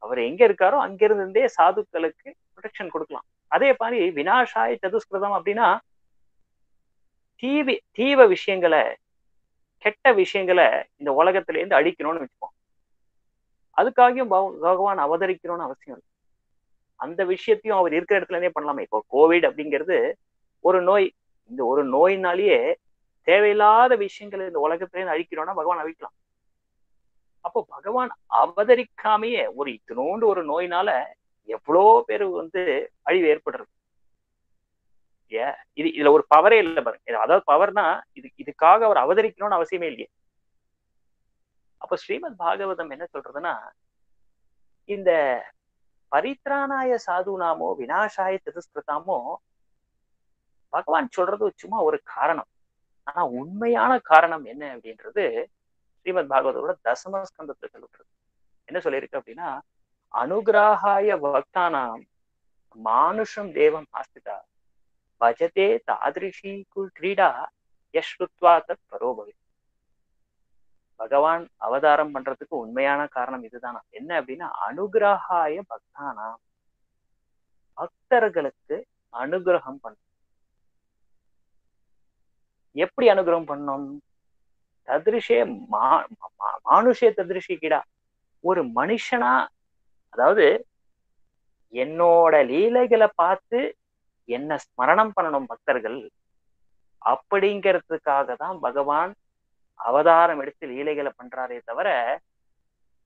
Speaker 1: அவர் எங்க இருக்காரோ அங்கிருந்தே சாதுக்களுக்கு ப்ரொடெக்ஷன் கொடுக்கலாம். அதே மாதிரி விநாசாய சதுஷ்கிருதம் அப்படின்னா, தீவ விஷயங்களை, கெட்ட விஷயங்களை இந்த உலகத்துல இருந்து அழிக்கணும்னு வச்சுப்போம். அதுக்காகவும் பகவான் அவதரிக்கணும்னு அவசியம் இல்லை. அந்த விஷயத்தையும் அவர் இருக்கிற இடத்துல இருந்தே பண்ணலாமே. இப்போ கோவிட் அப்படிங்கிறது ஒரு நோய். இந்த ஒரு நோயினாலேயே தேவையில்லாத விஷயங்களை இந்த உலகத்திலேருந்து அழிக்கிறோம்னா பகவான் அழிக்கலாம். அப்போ பகவான் அவதரிக்காமையே ஒரு இத்தினோண்டு ஒரு நோயினால எவ்வளோ பேரு வந்து அழிவு ஏற்படுறது. இதுல ஒரு பவரே இல்லை பாருங்க. அதாவது பவர்னா இதுக்காக அவர் அவதரிக்கணும்னு அவசியமே இல்லையே. அப்ப ஸ்ரீமத் பாகவதம் என்ன சொல்றதுன்னா, இந்த பரித்ராணாய சாதுனாமோ விநாசாய சதுஷ்கிருதாமோ பகவான் சொல்றது சும்மா ஒரு காரணம். ஆனா உண்மையான காரணம் என்ன அப்படின்றது ஸ்ரீமத் பாகவதோட தசமஸ்கந்தத்தை சொல்றது. என்ன சொல்லியிருக்கு அப்படின்னா, அனுகிரகாய பக்தானாம் மானுஷம் தேவம் ஆஸ்திதா பஜதே தாதிருஷி கிரீடா யஸ்ருத்வா தத் பரோபவி. பகவான் அவதாரம் பண்றதுக்கு உண்மையான காரணம் இதுதானா. என்ன அப்படின்னா, அனுகிரகாய பக்தானாம், பக்தர்களுக்கு அனுகிரகம் பண்ண. எப்படி அனுகிரகம் பண்ணணும்? ததிருஷே மானுஷே ததிருஷி கிடா, ஒரு மனுஷனா, அதாவது என்னோட லீலைகளை பார்த்து என்ன ஸ்மரணம் பண்ணணும் பக்தர்கள், அப்படிங்கிறதுக்காக தான் பகவான் அவதாரம் எடுத்து லீலைகளை பண்றாரே தவிர,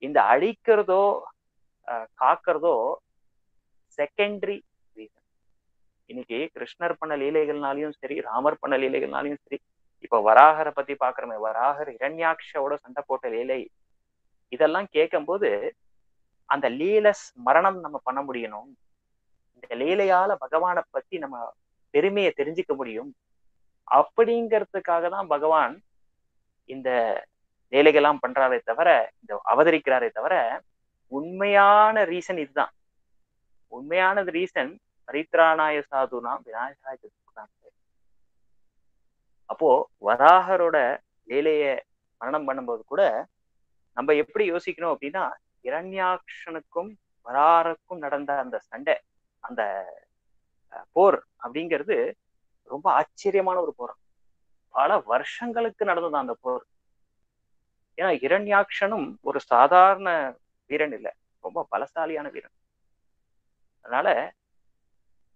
Speaker 1: இந்த அழிக்கிறதோ காக்கிறதோ செகண்டரி ரீசன். இன்னைக்கு கிருஷ்ணர் பண்ண லீலைகள்னாலையும் சரி, ராமர் பண்ண லீலைகள்னாலையும் சரி, இப்ப வராகரை பத்தி பாக்குறோமே, வராகர் இரண்யாக்ஷோட சண்டை போட்ட லீலை, இதெல்லாம் கேட்கும் போது அந்த லீல ஸ்மரணம் நம்ம பண்ண முடியணும். இந்த லீலையால பகவானை பத்தி நம்ம பெருமையை தெரிஞ்சுக்க முடியும். அப்படிங்கிறதுக்காக தான் பகவான் இந்த வேலைகள்லாம் பண்றாரே தவிர, இந்த அவதரிக்கிறாரே தவிர, உண்மையான ரீசன் இதுதான். உண்மையான ரீசன் பரித்ராணாய சாதுனாம் விநாயகாய சதுர்த்தாம். அப்போ வராகரோட வேலைய மரணம் பண்ணும்போது கூட நம்ம எப்படி யோசிக்கணும் அப்படின்னா, இரண்யாக்ஷனுக்கும் வராருக்கும் நடந்த அந்த சண்டை, அந்த போர் அப்படிங்கிறது ரொம்ப ஆச்சரியமான ஒரு போர். பல வருஷங்களுக்கு நடந்தது அந்த போர். ஏன்னா இரண்யாக்ஷனும் ஒரு சாதாரண வீரன் இல்லை, ரொம்ப பலசாலியான வீரன். அதனால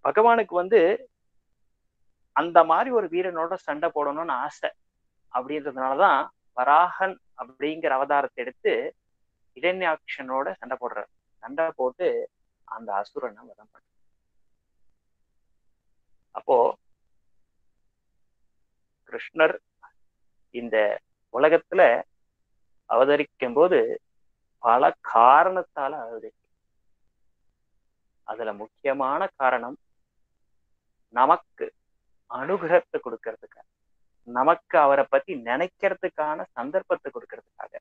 Speaker 1: பகவானுக்கு வந்து அந்த மாதிரி ஒரு வீரனோட சண்டை போடணும்னு ஆசை. அப்படின்றதுனாலதான் வராகன் அப்படிங்கிற அவதாரத்தை எடுத்து இரண்யாக்ஷனோட சண்டை போடுறார். சண்டை போட்டு அந்த அசுரனை வதம் பண்ற. அப்போ கிருஷ்ணர் இந்த உலகத்துல அவதரிக்கும் போது பல காரணத்தால அவதரிக்கும். அதுல முக்கியமான காரணம் நமக்கு அனுகிரகத்தை கொடுக்கறதுக்காக, நமக்கு அவரை பத்தி நினைக்கிறதுக்கான சந்தர்ப்பத்தை கொடுக்கறதுக்காக,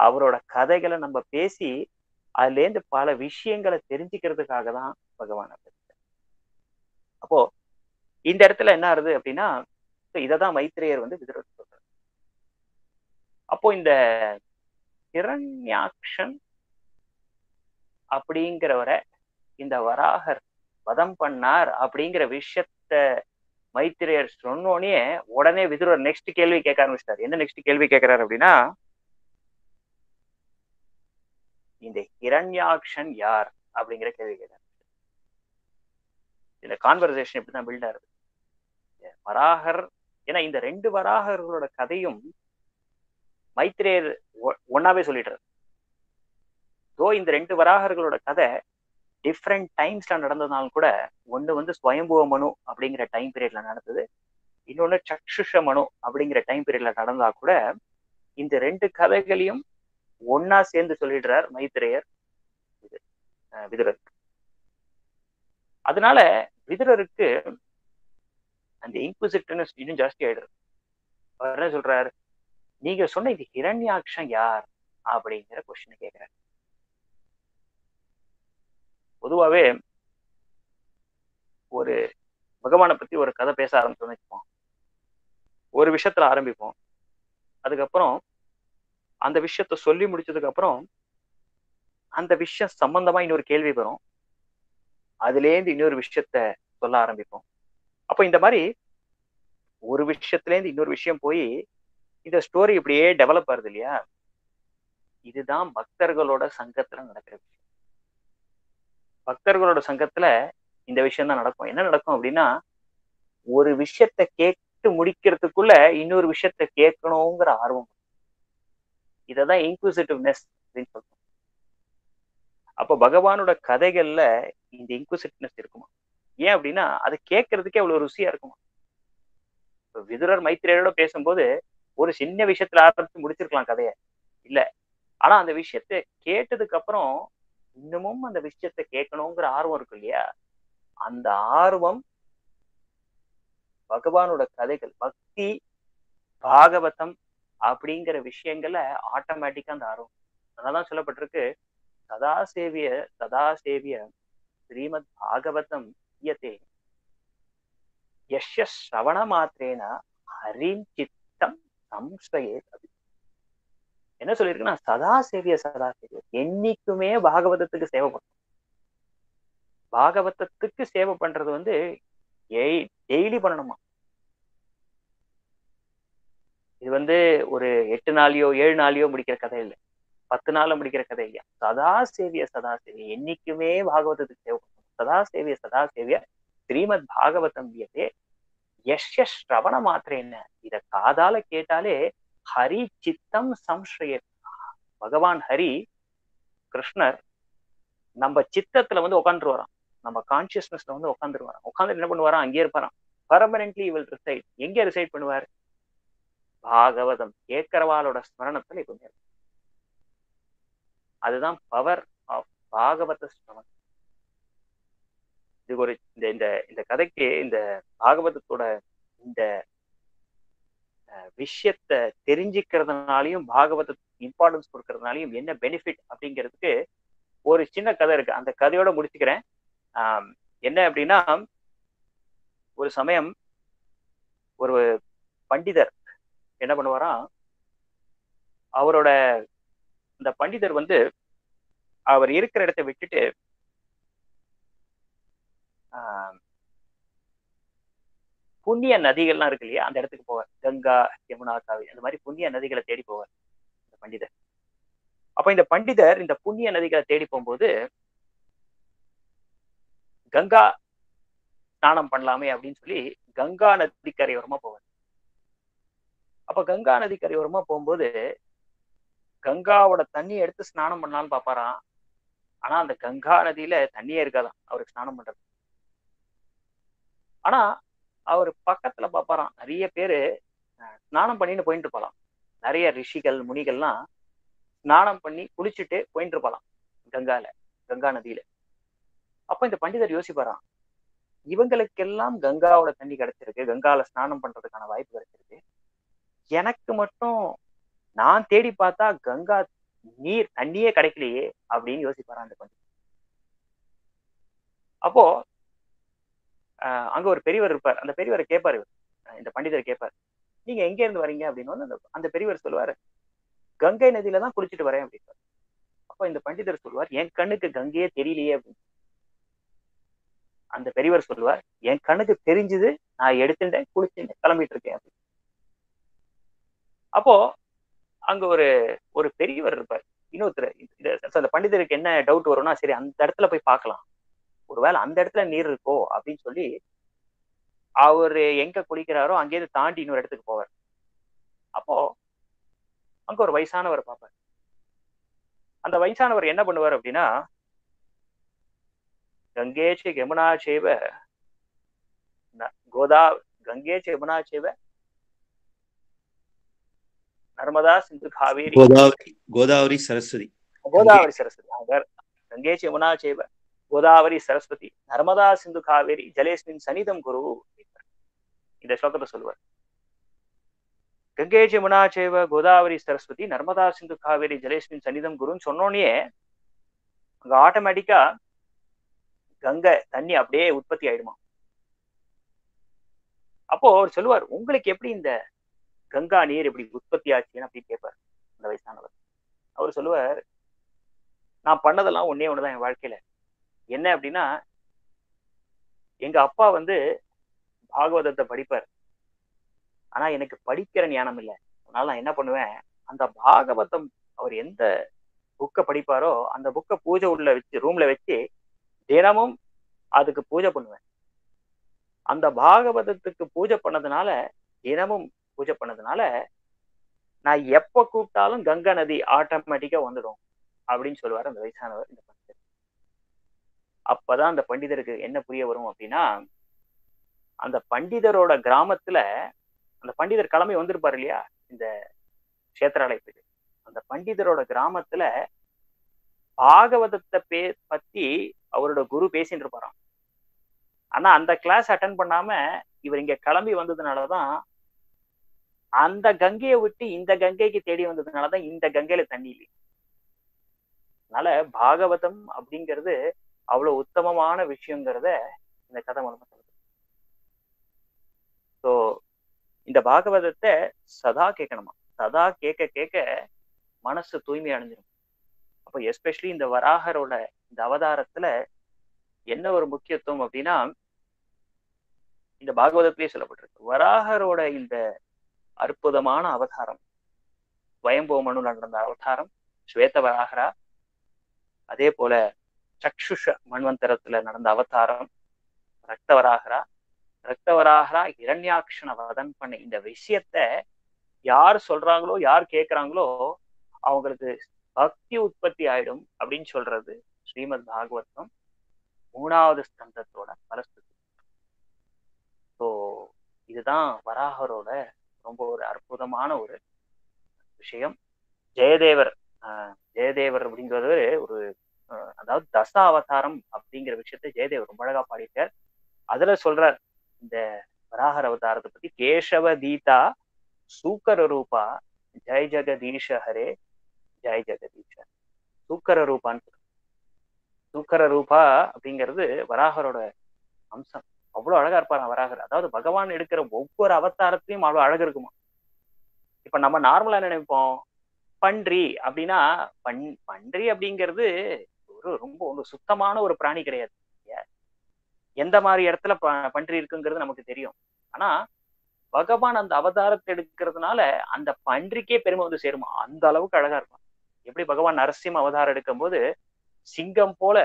Speaker 1: அவரோட கதைகளை நம்ம பேசி அதுல இருந்து பல விஷயங்களை தெரிஞ்சுக்கிறதுக்காக தான் பகவான் அவதரித்தார். அப்போ இந்த இடத்துல என்ன ஆகுது அப்படின்னா, இததான் மைத்ரேயர் வந்து விதுரர் சொல்றார். அப்போ இந்த ஹிரண்யாக்ஷன் அப்படிங்கிறவரை இந்த வராகர் வதம் பண்ணார் அப்படிங்கிற விஷயத்த மைத்ரேயர் சொன்னோடனே உடனே விதுரர் நெக்ஸ்ட் கேள்வி கேட்க ஆரம்பிச்சிட்டார். என்ன நெக்ஸ்ட் கேள்வி கேட்கிறார் அப்படின்னா, இந்த ஹிரண்யாக்ஷன் யார் அப்படிங்கிற கேள்வி கேட்கிறார். இந்த கான்வர்சேஷன் இப்படிதான் பில்ட் ஆகுது. வராகர், ஏன்னா இந்த ரெண்டு வராகர்களோட கதையும் மைத்ரேயர் ஒன்னாவே சொல்லிடுறாரு. இந்த ரெண்டு வராகர்களோட கதை டிஃப்ரெண்ட் டைம்ஸ்ல நடந்ததுனாலும் கூட, ஒண்ணு வந்து ஸ்வயம்புவ மனு அப்படிங்கிற டைம் பீரியட்ல நடந்தது, இன்னொன்னு சக்ஷுஷ மனு அப்படிங்கிற டைம் பீரியட்ல நடந்தா கூட, இந்த ரெண்டு கதைகளையும் ஒன்னா சேர்ந்து சொல்லிடுறார் மைத்ரேயர் விதுரருக்கு. அதனால விதுரருக்கு அந்த இன்குசிட்டிவ்னஸ் இன்னும் ஜாஸ்தி ஆயிடுறது. அவர் என்ன சொல்றாரு, நீங்க சொன்ன இது ஹிரண்யாக்ஷன் யார் அப்படிங்கிற கொஸ்டின் கேட்கிறார். பொதுவாவே ஒரு பகவானை பத்தி ஒரு கதை பேச ஆரம்பிச்சோம்னு வச்சுப்போம். ஒரு விஷயத்துல ஆரம்பிப்போம், அதுக்கப்புறம் அந்த விஷயத்த சொல்லி முடிச்சதுக்கு அப்புறம் அந்த விஷயம் சம்பந்தமா இன்னொரு கேள்வி வரும், அதுலேருந்து இன்னொரு விஷயத்த சொல்ல ஆரம்பிப்போம். அப்போ இந்த மாதிரி ஒரு விஷயத்துல இருந்து இன்னொரு விஷயம் போய் இந்த ஸ்டோரி இப்படியே டெவலப் ஆகுது இல்லையா. இதுதான் பக்தர்களோட சங்கத்துல நடக்கிற விஷயம். பக்தர்களோட சங்கத்துல இந்த விஷயம் தான் நடக்கும். என்ன நடக்கும் அப்படின்னா, ஒரு விஷயத்த கேட்டு முடிக்கிறதுக்குள்ள இன்னொரு விஷயத்த கேட்கணுங்கிற ஆர்வம். இததான் இன்குசிட்டிவ்னஸ் அப்படின்னு சொல்றோம். அப்போ பகவானோட கதைகள்ல இந்த இன்குசிட்டிவ்னஸ் இருக்குமா? ஏன் அப்படின்னா, அது கேட்கறதுக்கே அவ்வளவு ருசியா இருக்குமா. விதுரர் மைத்ரேயரோட பேசும்போது ஒரு சின்ன விஷயத்துல ஆரம்பிச்சு முடிச்சிருக்கலாம் கதைய, இல்ல. ஆனா அந்த விஷயத்த கேட்டதுக்கு அப்புறம் இன்னமும் அந்த விஷயத்த கேட்கணுங்கிற ஆர்வம் இருக்கு இல்லையா. அந்த ஆர்வம் பகவானோட கதைகள், பக்தி, பாகவதம் அப்படிங்கிற விஷயங்கள ஆட்டோமேட்டிக்கா அந்த ஆர்வம். அதனாலதான் சொல்லப்பட்டிருக்கு, சதாசேவிய ஸ்ரீமத் பாகவதம் யதே யஸ்ய ஸ்ரவண மாத்திரேன ஹரிம் சித்தம் சம்ஸ்ரயே. என்ன சொல்லியிருக்குன்னா, சதாசேவிய என்னைக்குமே பாகவதத்துக்கு சேவை பண்ணும். பாகவதத்துக்கு சேவை பண்றது வந்து டெய்லி பண்ணணுமா. இது வந்து ஒரு 8 நாளையோ 7 நாளையோ முடிக்கிற கதை இல்லை, 10 நாள்ல முடிக்கிற கதை இல்லையா. சதாசேவிய என்னைக்குமே பாகவதத்துக்கு சேவை பண்ணணும். சதாசேவிய ஸ்ரீமத் பாகவதம் யதே யஸ்ய ஸ்ரவண மாத்திரேன. இத காதால கேட்டாலே ஹரி சித்தம் சம்ஸ்ரயே. பகவான் ஹரி கிருஷ்ணர் நம்ம சித்தத்துல வந்து உட்காந்துட்டு வரான், நம்ம கான்சியஸ்னஸ்ல வந்து உட்காந்துருவாரான். உட்காந்து என்ன பண்ணுவாரான், அங்கேயே இருப்பாரான். Permanently will reside. எங்க ரிசைட் பண்ணுவார்? பாகவதம் கேட்கிறவாளோட ஸ்மரணத்துல எப்பவுமே. அதுதான் பவர் ஆஃப் பாகவத ஸ்மரணம். இது ஒரு இந்த இந்த இந்த கதைக்கு இந்த பாகவதத்தோட இந்த விஷயத்த தெரிஞ்சுக்கிறதுனாலையும் பாகவத இம்பார்ட்டன்ஸ் கொடுக்கறதுனாலையும் என்ன பெனிஃபிட் அப்படிங்கிறதுக்கு ஒரு சின்ன கதை இருக்கு. அந்த கதையோட முடிச்சுக்கிறேன். என்ன அப்படின்னா, ஒரு சமயம் ஒரு பண்டிதர் என்ன பண்ணுவாராம், அவரோட இந்த பண்டிதர் வந்து அவர் இருக்கிற இடத்தை விட்டுட்டு புண்ணிய நதிகள்லாம் இருக்கு இல்லையா, அந்த இடத்துக்கு போவார். கங்கா, யமுனா, காவிரி, அந்த மாதிரி புண்ணிய நதிகளை தேடி போவார் இந்த பண்டிதர். அப்ப இந்த பண்டிதர் இந்த புண்ணிய நதிகளை தேடி போகும்போது கங்கா ஸ்நானம் பண்ணலாமே அப்படின்னு சொல்லி கங்கா நதி கரையோரமா போவார். அப்ப கங்கா நதி கரையோரமா போகும்போது கங்காவோட தண்ணியை எடுத்து ஸ்நானம் பண்ணலாம்னு பாப்பாராம். ஆனா அந்த கங்கா நதியில தண்ணியே இருக்காதான் அவருக்கு ஸ்நானம் பண்றது. ஆனா அவர் பக்கத்துல பாப்பாராம், நிறைய பேரு ஸ்நானம் பண்ணிட்டு போயிட்டு இருப்பாளாம். நிறைய ரிஷிகள் முனிகள்லாம் ஸ்நானம் பண்ணி குளிச்சுட்டு போயிட்டு இருப்பாளாம் கங்கா நதியில. அப்ப இந்த பண்டிதர் யோசிப்பாராம், இவங்களுக்கெல்லாம் கங்காவோட தண்ணி கிடைச்சிருக்கு, கங்கால ஸ்நானம் பண்றதுக்கான வாய்ப்பு கிடைச்சிருக்கு, எனக்கு மட்டும் நான் தேடி பார்த்தா கங்கா நீர் தண்ணியே கிடைக்கலையே அப்படின்னு யோசிப்பாராம் அந்த பண்டிதர். அப்போ அங்க ஒரு பெரியவர் இருப்பார். அந்த பெரியவரை கேட்பாரு, இந்த பண்டிதர் கேட்பார், நீங்க எங்க இருந்து வரீங்க அப்படின்னு. அந்த பெரியவர் சொல்லுவாரு, கங்கை நதியில தான் குளிச்சுட்டு வரேன் அப்படின்னு. அப்ப இந்த பண்டிதர் சொல்லுவார், என் கண்ணுக்கு கங்கையே தெரியலையே அப்படின்னு. அந்த பெரியவர் சொல்லுவார், என் கண்ணுக்கு தெரிஞ்சது, நான் எடுத்துட்டேன், குளிச்சுட்டேன், கிளம்பிட்டு இருக்கேன் அப்படின்னு. அப்போ அங்க ஒரு ஒரு பெரியவர் இருப்பார். இன்னொருத்தர் அந்த பண்டிதருக்கு என்ன டவுட் வரும்னா, சரி அந்த இடத்துல போய் பார்க்கலாம், ஒருவேளை அந்த இடத்துல நீர் இருக்கோ அப்படின்னு சொல்லி அவரு எங்க குளிக்கிறாரோ அங்கேயிருந்து தாண்டி இன்னொரு இடத்துக்கு போவார். அப்போ அங்க ஒரு வயசானவர் பார்ப்பார். அந்த வயசானவர் என்ன பண்ணுவார் அப்படின்னா, கங்கேச்ச யமுனா சேவ கோதா கங்கேச்ச யமுனா சேவ நர்மதா சிந்து காவேரி
Speaker 2: கோதாவரி சரஸ்வதி
Speaker 1: கங்கேச்ச யமுனா சேவ கோதாவரி சரஸ்வதி நர்மதா சிந்து காவேரி ஜலேஸ்மின் சனிதம் குரு. இந்த ஸ்லோகத்தை சொல்லுவார். கங்கேச்ச யமுனா சேவ கோதாவரி சரஸ்வதி நர்மதா சிந்து காவேரி ஜலேஸ்மின் சனிதம் குருன்னு சொன்னோடனே அங்க ஆட்டோமேட்டிக்கா கங்கை தண்ணி அப்படியே உற்பத்தி ஆயிடுமா. அப்போ அவர் சொல்லுவார், உங்களுக்கு எப்படி இந்த கங்கா நீர் எப்படி உற்பத்தி ஆச்சுன்னு அப்படின்னு கேட்பார் அந்த வயசானவர். அவர் சொல்லுவார், நான் பண்ணதெல்லாம் ஒன்னே ஒண்ணுதான் என் வாழ்க்கையில. என்ன அப்படின்னா, எங்க அப்பா வந்து பாகவதத்தை படிப்பார், ஆனா எனக்கு படிக்கிற ஞானம் இல்லை. அதனால நான் என்ன பண்ணுவேன், அந்த பாகவதம் அவர் எந்த புக்கை படிப்பாரோ அந்த புக்கை பூஜை உள்ள வச்சு ரூம்ல வச்சு தினமும் அதுக்கு பூஜை பண்ணுவேன். அந்த பாகவதத்துக்கு பூஜை பண்ணதுனால, தினமும் பூஜை பண்ணதுனால நான் எப்ப கூப்பிட்டாலும் கங்கா நதி ஆட்டோமேட்டிக்கா வந்துடும் அப்படின்னு சொல்லுவாரு அந்த வயசானவர். இந்த பண்டிதர் அப்பதான் அந்த பண்டிதருக்கு என்ன புரிய வரும் அப்படின்னா, அந்த பண்டிதரோட கிராமத்துல அந்த பண்டிதர் கிளம்பி வந்திருப்பாரு இல்லையா இந்த கஷேத்திராலயத்துக்கு, அந்த பண்டிதரோட கிராமத்துல பாகவதத்தை பத்தி அவரோட குரு பேசிட்டு இருப்பாராம். ஆனா அந்த கிளாஸ் அட்டன் பண்ணாம இவர் இங்க கிளம்பி வந்ததுனாலதான், அந்த கங்கையை விட்டு இந்த கங்கைக்கு தேடி வந்ததுனாலதான் இந்த கங்கையில தண்ணி இல்லை. அதனால பாகவதம் அப்படிங்கிறது அவ்வளவு உத்தமமான விஷயங்கிறத இந்த கதை மூலமா சொல்லுது. ஸோ இந்த பாகவதத்தை சதா கேட்கணுமா, சதா கேட்க கேட்க மனசு தூய்மை அடைஞ்சிடும். அப்போ எஸ்பெஷலி இந்த வராகரோட இந்த அவதாரத்துல என்ன ஒரு முக்கியத்துவம் அப்படின்னா, இந்த பாகவதத்திலேயே சொல்லப்பட்டிருக்கு, வராகரோட இந்த அற்புதமான அவதாரம், ஸ்வயம்போ மனுல நடந்த அவதாரம் ஸ்வேத வராகரா, அதே போல சக்ஷுஷ மன்வந்தரத்துல நடந்த அவதாரம் ரக்தவராகரா, ரக்தவராகரா இரண்யாக்ஷனை வதன் பண்ண இந்த விஷயத்த யார் சொல்றாங்களோ யார் கேட்கிறாங்களோ அவங்களுக்கு பக்தி உற்பத்தி ஆயிடும் அப்படின்னு சொல்றது ஸ்ரீமத் பாகவதம் 3வது ஸ்கந்தத்தோட பலஸ்துதி. ஸோ இதுதான் வராகரோட ரொம்ப ஒரு அற்புதமான ஒரு விஷயம். ஜெயதேவர் அப்படிங்கிறது ஒரு அதாவது தச அவதாரம் அப்படிங்கிற விஷயத்த ஜெயதேவர் ரொம்ப அழகா பாடிட்டார். அதுல சொல்றார் இந்த வராகர் அவதாரத்தை பத்தி, கேசவ தீதா சூக்கர ரூபா ஜெய் ஜெகதீஷ ஹரே, ஜெய் ஜெகதீஷ. சூக்கர ரூபான்னு சூக்கர ரூபா அப்படிங்கிறது வராகரோட அம்சம். அவ்வளவு அழகா இருப்பாரு வராகர். அதாவது பகவான் எடுக்கிற ஒவ்வொரு அவதாரத்திலையும் அவ்வளவு அழகு இருக்குமா. இப்ப நம்ம நார்மலா நினைப்போம் பன்றி அப்படின்னா, பன்றி அப்படிங்கிறது ரொம்ப ஒரு சுத்தமான ஒரு பிராணி கிடையாது. எந்த மாதிரி இடத்துல பன்றி இருக்குங்கிறது நமக்கு தெரியும். ஆனா பகவான் அந்த அவதாரத்தை எடுக்கிறதுனால அந்த பன்றிக்கே பெருமை வந்து சேருமா. அந்த அளவுக்கு அழகா இருக்கும். எப்படி பகவான் நரசிம்ம அவதாரம் எடுக்கும் போது சிங்கம் போல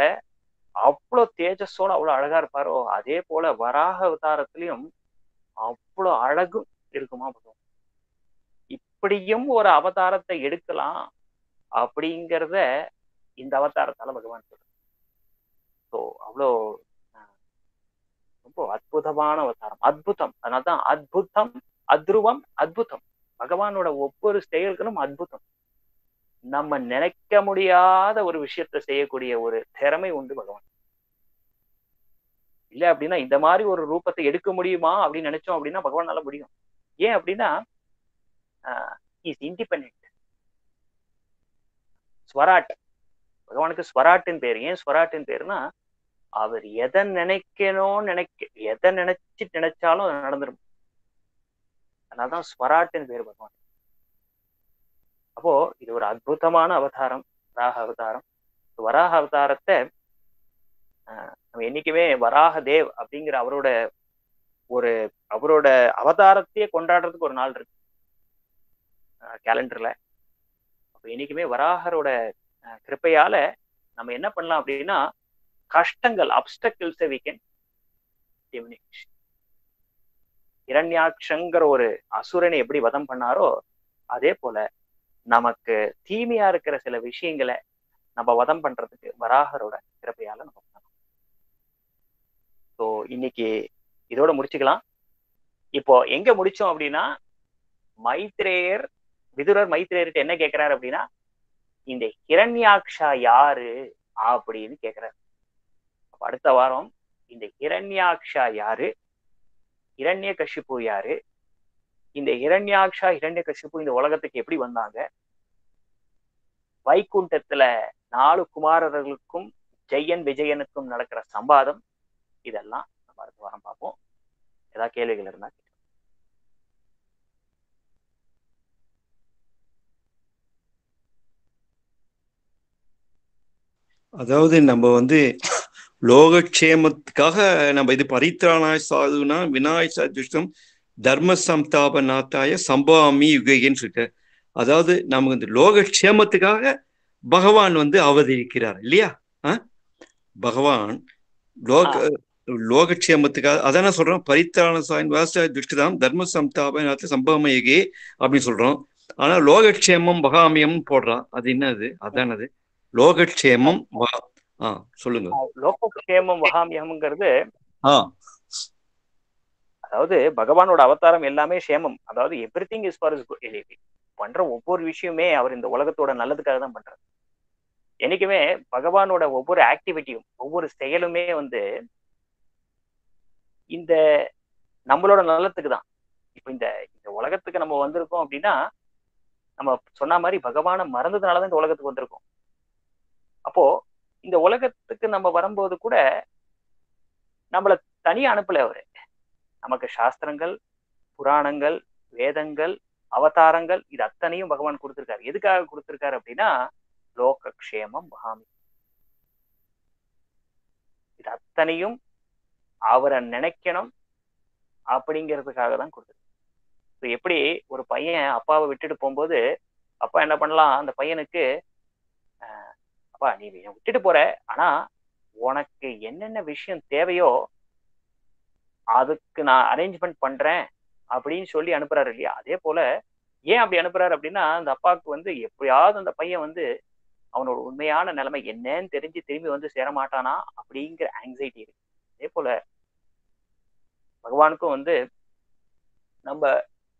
Speaker 1: அவ்வளவு தேஜஸோட அவ்வளவு அழகா இருப்பாரோ, அதே போல வராக அவதாரத்திலையும் அவ்வளவு அழகும் இருக்குமா பகவான். இப்படியும் ஒரு அவதாரத்தை எடுக்கலாம் அப்படிங்கிறத இந்த அவதாரத்தால பகவான் சொல்றார். ஸோ அவ்வளோ ரொம்ப அற்புதமான அவதாரம், அத்புதம். அதனால்தான் அத்புதம், அத்ருவம், அத்புதம். பகவானோட ஒவ்வொரு செயல்களும் அத்புதம். நம்ம நினைக்க முடியாத ஒரு விஷயத்த செய்யக்கூடிய ஒரு திறமை உண்டு பகவான். இல்ல அப்படின்னா இந்த மாதிரி ஒரு ரூபத்தை எடுக்க முடியுமா அப்படின்னு நினைச்சோம் அப்படின்னா பகவானால முடியும். ஏன் அப்படின்னா இஸ் இண்டிபெண்ட். ஸ்வராட், பகவானுக்கு ஸ்வராட்டின் பேர். ஏன் ஸ்வராட்டின் பேருனா அவர் எதை நினைக்கணும்னு எதை நினைச்சாலும் அது நடந்துடும். அதனால்தான் ஸ்வராட்டின் பேர் பகவான். அப்போ இது ஒரு அற்புதமான அவதாரம், வராக அவதாரம். வராக அவதாரத்தை நம்ம என்னைக்குமே வராக தேவ் அப்படிங்கிற அவரோட அவதாரத்தையே கொண்டாடுறதுக்கு ஒரு நாள் இருக்கு கேலண்டர்ல. அப்ப என்னைக்குமே வராகரோட கிருப்பையால நம்ம என்ன பண்ணலாம் அப்படின்னா, கஷ்டங்கள், அப்டக்கிள்ஸை we can diminish. இரண்யாட்சங்கிற ஒரு அசுரனை எப்படி வதம் பண்ணாரோ அதே போல நமக்கு தீமையா இருக்கிற சில விஷயங்களை நம்ம வதம் பண்றதுக்கு வராகரோட கிருப்பையால நம்ம பண்ணலாம். ஸோ இன்னைக்கு இதோட முடிச்சுக்கலாம். இப்போ எங்க முடிச்சோம் அப்படின்னா, விதுரர் மைத்ரேயர்கிட்ட என்ன கேட்கிறாரு அப்படின்னா, இந்த ஹிரண்யாக்ஷா யாரு அப்படின்னு கேட்கிறாரு. அடுத்த வாரம் இந்த ஹிரண்யாக்ஷா யாரு, ஹிரண்யகசிபு யாரு, இந்த ஹிரண்யாக்ஷா ஹிரண்யகசிபு இந்த உலகத்துக்கு எப்படி வந்தாங்க, வைகுண்டத்துல 4 குமாரர்களுக்கும் ஜெயன் விஜயனுக்கும் நடக்கிற சம்பாதம், இதெல்லாம் நம்ம அடுத்த வாரம் பார்ப்போம். ஏதாவது கேள்விகள் இருந்தா.
Speaker 2: அதாவது நம்ம லோகக்ஷேமத்துக்காக நம்ம இது பரித்ராணாய சாதுனா விநாய சதுஷ்டம் தர்ம சம்தாபநாத்தாய சம்பாமி யுகைன்னு சொல்லிட்டு, அதாவது நமக்கு இந்த லோகக்ஷேமத்துக்காக பகவான் அவதரிக்கிறார் இல்லையா? பகவான் லோகக்ஷேமத்துக்காக அதான சொல்றோம். பரித்ராண துஷ்டதாம் தர்ம சம்தாபநாத்த சம்பாம யுகே அப்படின்னு சொல்றோம். ஆனா லோகக்ஷேமம் மகாமியம் போடுறான். அது என்னது? அதானது லோகக்ஷேமம். சொல்லுங்க.
Speaker 1: லோகக்ஷேமம் வகாமியம்ங்கிறது அதாவது பகவானோட அவதாரம் எல்லாமே சேமம். அதாவது everything is for is good. பண்ற ஒவ்வொரு விஷயமே அவர் இந்த உலகத்தோட நல்லதுக்காக தான் பண்றாரு. என்னைக்குமே பகவானோட ஒவ்வொரு ஆக்டிவிட்டியும் ஒவ்வொரு செயலுமே இந்த நம்மளோட நல்லத்துக்கு தான். இப்ப இந்த உலகத்துக்கு நம்ம வந்திருக்கோம் அப்படின்னா, நம்ம சொன்ன மாதிரி பகவானை மறந்ததுனாலதான் இந்த உலகத்துக்கு வந்திருக்கோம். அப்போ இந்த உலகத்துக்கு நம்ம வரும்போது கூட நம்மள தனியா அனுப்பல அவரு. நமக்கு சாஸ்திரங்கள், புராணங்கள், வேதங்கள், அவதாரங்கள் இது அத்தனையும் பகவான் கொடுத்திருக்காரு. எதுக்காக கொடுத்திருக்காரு அப்படின்னா, லோகக்ஷேமம் வகாமி. இது அத்தனையும் அவரை நினைக்கணும் அப்படிங்கிறதுக்காக தான் கொடுத்துருக்கு. எப்படி ஒரு பையன் அப்பாவை விட்டுட்டு போகும்போது அப்பா என்ன பண்ணலாம், அந்த பையனுக்கு அப்பா நீ விட்டுட்டு போற, ஆனா உனக்கு என்னென்ன விஷயம் தேவையோ அதுக்கு நான் அரேஞ்ச்மெண்ட் பண்றேன் அப்படின்னு சொல்லி அனுப்புறாரு இல்லையா? அதே போல ஏன் அப்படி அனுப்புறாரு அப்படின்னா, அந்த அப்பாவுக்கு எப்படியாவது அந்த பையன் அவனோட உண்மையான நிலைமை என்னன்னு தெரிஞ்சு திரும்பி சேரமாட்டானா அப்படிங்கிற ஆங்ஸைட்டி இருக்கு. அதே போல பகவானுக்கும் நம்ம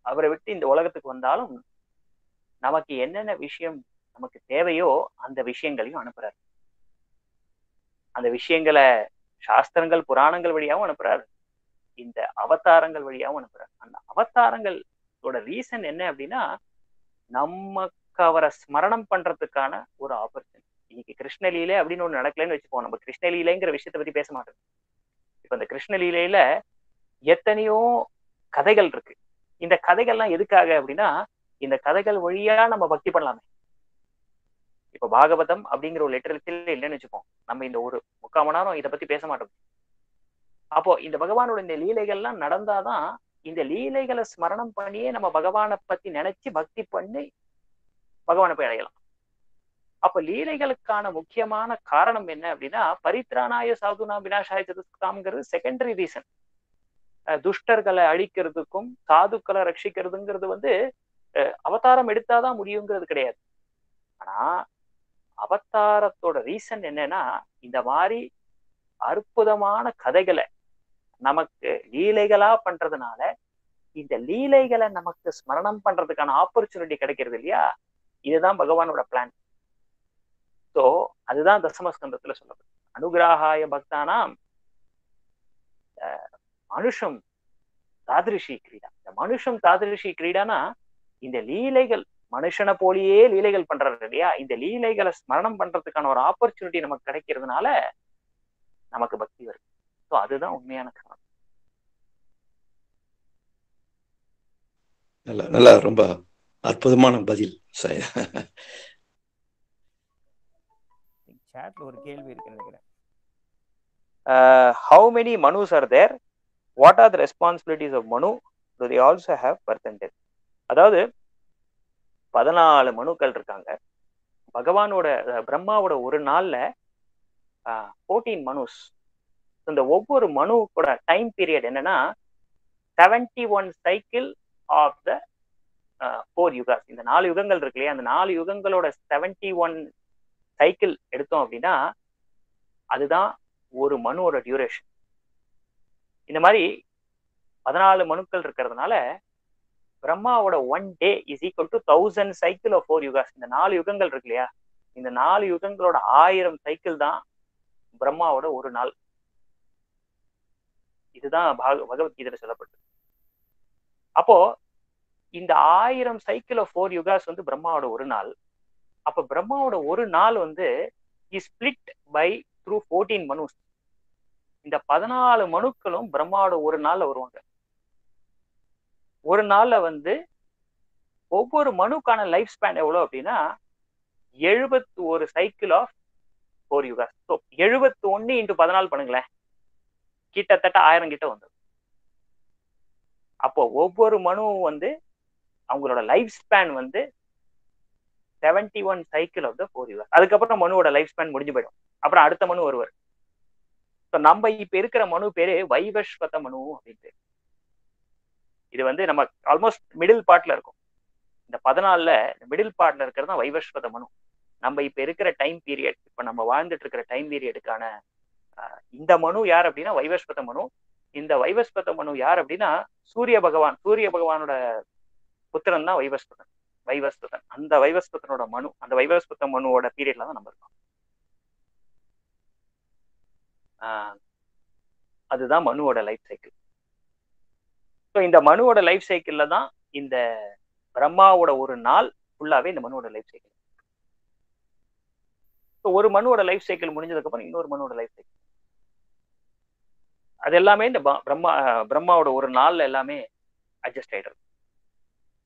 Speaker 1: அவரை விட்டு இந்த உலகத்துக்கு வந்தாலும் நமக்கு என்னென்ன விஷயம் நமக்கு தேவையோ அந்த விஷயங்களையும் அனுப்புறாரு. அந்த விஷயங்களை சாஸ்திரங்கள், புராணங்கள் வழியாவும் அனுப்புறாரு, இந்த அவதாரங்கள் வழியாவும் அனுப்புறாரு. அந்த அவதாரங்கள் அவதாரத்தோட ரீசன் என்ன அப்படின்னா நமக்கு அவரை ஸ்மரணம் பண்றதுக்கான ஒரு ஆப்பர்ச்சுனிட்டி. இன்னைக்கு கிருஷ்ணலீலை அப்படின்னு ஒண்ணு நடக்கலன்னு வச்சுப்போம். நம்ம கிருஷ்ணலீலைங்கிற விஷயத்தை பத்தி பேச மாட்டோம். இப்ப இந்த கிருஷ்ணலீலையில எத்தனையோ கதைகள் இருக்கு. இந்த கதைகள்லாம் எதுக்காக அப்படின்னா இந்த கதைகள் வழியா நம்ம பக்தி பண்ணலாமே. இப்ப பாகவதம் அப்படிங்கிற ஒரு லிட்டரேச்சர் இல்லைன்னு வச்சுப்போம், நம்ம இந்த ஒரு 3/4 மணி நேரம் இதை பத்தி பேச மாட்டோம். அப்போ இந்த பகவானோட இந்த லீலைகள்லாம் நடந்தாதான் இந்த லீலைகளை ஸ்மரணம் பண்ணியே நம்ம பகவானை பத்தி நினைச்சு பக்தி பண்ணி பகவானை போய் அடையலாம். அப்ப லீலைகளுக்கான முக்கியமான காரணம் என்ன அப்படின்னா பரித்ராணாய சாதுனா விநாசாய சதுஷ்காம்ங்கிறது செகண்டரி ரீசன். துஷ்டர்களை அழிக்கிறதுக்கும் சாதுக்களை ரட்சிக்கிறதுங்கிறது அவதாரம் எடுத்தாதான் முடியுங்கிறது கிடையாது. ஆனா அவதாரத்தோட ரீசன் என்னன்னா இந்த மாதிரி அற்புதமான கதைகளை நமக்கு லீலைகளா பண்றதுனால இந்த லீலைகளை நமக்கு ஸ்மரணம் பண்றதுக்கான ஆப்பர்ச்சுனிட்டி கிடைக்கிறது இல்லையா, இதுதான் பகவானோட பிளான். சோ அதுதான் தசமஸ்கந்தத்துல சொல்லப்படுது. அனுகிரகாய பக்தானாம் மனுஷம் தாதிருஷி கிரீடா. இந்த மனுஷம் தாதிருஷி கிரீடானா இந்த லீலைகள் மனுஷனை போலியே லீலைகள் பண்றது இல்லையா, இந்த லீலைகளை ஸ்மரணம் பண்றதுக்கான ஒரு ஆப்பர்ச்சுனிட்டி நமக்கு கிடைக்கிறதுனால நமக்கு பக்தி வருது. ஸோ அதுதான் உண்மையான காரணம்.
Speaker 2: நல்லா ரொம்ப அற்புதமான பதில்.
Speaker 3: சாட்ல ஒரு கேள்வி இருக்கு நினைக்கிறேன்.
Speaker 1: How many Manus are there? What are the responsibilities of Manu? Do they also have birth and death? அதாவது 14 மனுக்கள் இருக்காங்க. பகவானோட பிரம்மாவோட ஒரு நாள்ல 14 மனுஸ். இந்த ஒவ்வொரு மனுவோட டைம் பீரியட் என்னன்னா 71 சைக்கிள் ஆஃப் த 4 யுகாஸ். இந்த 4 யுகங்கள் இருக்கு இல்லையா, அந்த 4 யுகங்களோட 71 சைக்கிள் எடுத்தோம் அப்படின்னா அதுதான் ஒரு மனுவோட டியூரேஷன். இந்த மாதிரி 14 மனுக்கள் இருக்கிறதுனால பிரம்மாவோட 1 day is equal to 1000 cycle of 4 yugas. இந்த 4 யுகங்கள் இருக்கு இல்லையா, இந்த 4 யுகங்களோட 1000 சைக்கிள் தான் பிரம்மாவோட ஒரு நாள். இதுதான் பகவத்கீதையில சொல்லப்பட்டது. அப்போ இந்த 1000 சைக்கிள் ஆஃப் 4 யுகாஸ் பிரம்மாவோட ஒரு நாள். அப்ப பிரம்மாவோட ஒரு நாள் is split by through 14 Manus. இந்த 14 மனுக்களும் பிரம்மாவோட ஒரு நாள்ல வருவாங்க. ஒரு நாள்ல ஒவ்வொரு மனுக்கான லைஃப் ஸ்பேன் எவ்வளவு அப்படின்னா 71 சைக்கிள் ஆஃப் 4 யுகாஸ். ஸோ 71 இன்டு 14 பண்ணுங்களேன், கிட்டத்தட்ட 1000 கிட்ட வந்துடும். அப்போ ஒவ்வொரு மனுவும் அவங்களோட life span 71 cycle of the 4 yugas. அதுக்கப்புறம் மனுவோட லைஃப் ஸ்பேன் முடிஞ்சு போயிடும். அப்புறம் அடுத்த மனு வருவார். ஸோ நம்ம இப்ப இருக்கிற மனு பேரு வைவஸ்வத மனு அப்படின்ட்டு. இது நம்ம ஆல்மோஸ்ட் மிடில் பார்ட்ல இருக்கும். இந்த 14ல மிடில் பார்ட்ல இருக்கிறது தான் வைவஸ்வத மனு. நம்ம இப்ப இருக்கிற டைம் பீரியட், இப்ப நம்ம வாழ்ந்துட்டு இருக்கிற டைம் பீரியடுக்கான இந்த மனு யார் அப்படின்னா வைவஸ்வத மனு. இந்த வைவஸ்வத மனு யார் அப்படின்னா சூரிய பகவானோட புத்திரன் தான் வைவஸ்வதன். அந்த வைவஸ்வதனோட மனு, அந்த வைவஸ்வத மனுவோட பீரியட்ல தான் நம்ம இருக்கோம். அதுதான் மனுவோட லைஃப் சைக்கிள். ஸோ இந்த மனுவோட லைஃப் சைக்கிள்ல தான் இந்த பிரம்மாவோட ஒரு நாள் ஃபுல்லாவே இந்த மனுவோட லைஃப் சைக்கிள். ஸோ ஒரு மனுவோட லைஃப் சைக்கிள் முடிஞ்சதுக்கு அப்புறம் இன்னொரு மனுவோட லைஃப் சைக்கிள். அது எல்லாமே இந்த பிரம்மாவோட ஒரு நாள்ல எல்லாமே அட்ஜஸ்ட் ஆயிடுறது.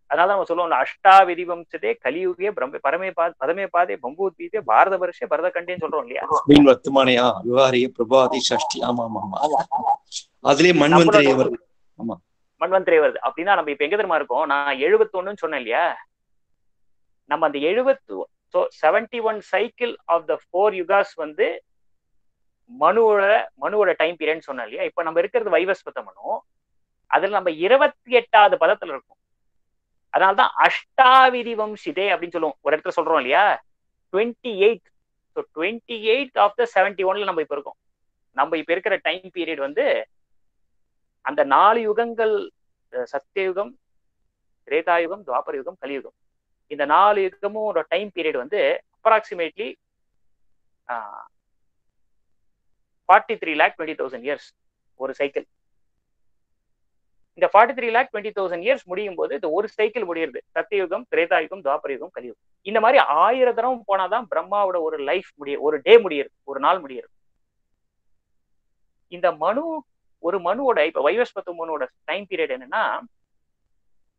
Speaker 1: அதனால நம்ம சொல்லுவோம் அஷ்டாவிதிவம்சதே கலியுகே பரமே பதமே பாதே பம்பூத்வீதே பாரத வருஷே பரத கண்டேன்னு சொல்றோம் இல்லையா.
Speaker 2: வர்த்தமானையா விவாரிய பிரபாதி ஷஷ்டி. ஆமா ஆமா, அதுலயே மன்வந்திரே வருது. ஆமா,
Speaker 1: மன்வந்திரே வருது. அப்படின்னா நம்ம இப்ப எங்க தெரியுமா இருக்கோம், நான் 71 சொன்னேன் இல்லையா, நம்ம அந்த 71 சைக்கிள் ஆஃப் த 4 யுகாஸ் மனுவோட டைம் பீரியட் சொன்னேன் இல்லையா. இப்ப நம்ம இருக்கிறது வைவஸ்வத மனு. அதுல நம்ம 28வது பதத்துல இருக்கும். அதனால்தான் அஷ்டாவிதி வம்சிதே அப்படின்னு சொல்லுவோம். ஒரு இடத்துல சொல்றோம் இல்லையா 28. ஸோ 28 ஆஃப் த 71ல நம்ம இப்ப இருக்கோம். நம்ம இப்ப இருக்கிற டைம் பீரியட் அந்த 4 யுகங்கள், சத்தியயுகம், திரேதாயுகம், துவாபர யுகம், கலியுகம், இந்த 4 யுகமும் ஒரு டைம் பீரியட் அப்ராக்சிமேட்லி 43,20,000 இயர்ஸ் ஒரு சைக்கிள். இந்த 43,20,000 இயர்ஸ் முடியும் போது இந்த ஒரு சைக்கிள் முடியுது. சத்தியுகம், திரேதாயுகம், துவாபரயுகம், கலியுகம். இந்த மாதிரி 1000 தடவை போனாதான் பிரம்மாவோட ஒரு லைஃப் ஒரு டே முடியுது, ஒரு நாள் முடியுது. இந்த ஒரு மனுவோட இப்ப வைவஸ்வத மனுவோட டைம் பீரியட் என்னன்னா,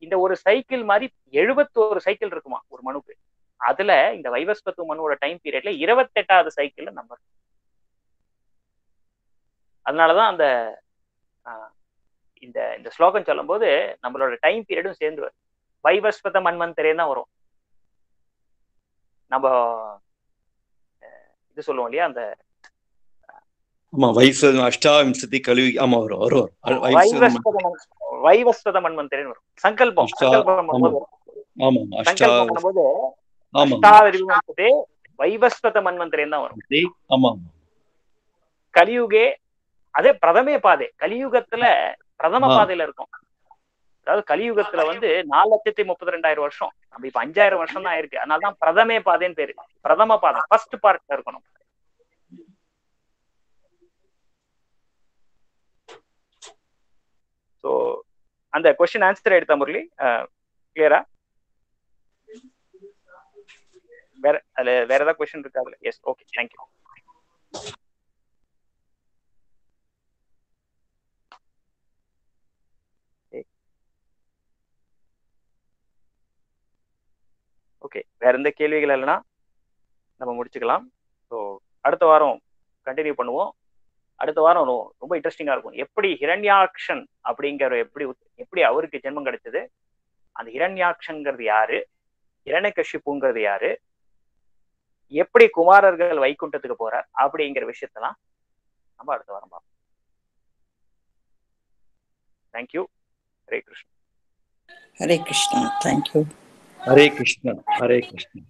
Speaker 1: இந்த ஒரு சைக்கிள் மாதிரி 71 சைக்கிள் இருக்குமா ஒரு மனுக்கு. அதுல இந்த வைவஸ்வத மனுவோட டைம் பீரியட்ல 28வது சைக்கிள்ல நம்பர். அதனாலதான் அந்த இந்த இந்த ஸ்லோகம் சொல்லும் போது நம்மளோட டைம் பீரியடும் சேர்ந்து வரும். வைவஸ்வத மன்வந்தரே தான் வரும். நம்ம இது சொல்லுவோம் இல்லையா, அந்த
Speaker 2: அஷ்டாவிம்சதி கலியுகி. ஆமா வரும்
Speaker 1: வைவஸ்வத மன்வந்தரேன்னு வரும். சங்கல்பம் பண்ணும்போது அஷ்டாவிம்சதே வைவஸ்வத மன்வந்தரேன்னு தான் வரும்.
Speaker 2: ஆமா.
Speaker 1: கலியுகே அதே பிரதமே பாதை. கலியுகத்துல பிரதம பாதையில இருக்கும். அதாவது கலியுகத்துல 4,32,000 வருஷம். நம்ம இப்ப 5,000 வருஷம் தான் இருக்கு. அதனாலதான் பிரதமே பாதைன்னு பேரு. பிரதம பாதை ஃபர்ஸ்ட் பார்ட்ல இருக்கணும். சோ அந்த கொஸ்டின் ஆன்சர் எடுத்த முரளி கிளியரா? வேற ஏதாவது கொஸ்டின் இருக்கா அதுல? S, okay, thank you. ஓகே, வேற எந்த கேள்விகள் இல்லைன்னா நம்ம முடிச்சுக்கலாம். ஸோ அடுத்த வாரம் கண்டினியூ பண்ணுவோம். அடுத்த வாரம் ரொம்ப இன்ட்ரெஸ்டிங்கா இருக்கும். எப்படி ஹிரண்யாக்ஷன் அப்படிங்கிற எப்படி அவருக்கு ஜென்மம் கிடைச்சது, அந்த ஹிரண்யாக்ஷன்ங்கிறது யாரு, ஹிரண்யகசிபுங்கிறது யாரு, எப்படி குமாரர்கள் வைகுண்டத்துக்கு போறார் அப்படிங்கிற விஷயத்தெல்லாம் நம்ம அடுத்த வாரம் பார்ப்போம். தேங்க்யூ. ஹரே கிருஷ்ணா.
Speaker 3: ஹரே கிருஷ்ணா. தேங்க்யூ.
Speaker 2: ஹரே கிருஷ்ணா. ஹரே கிருஷ்ணா.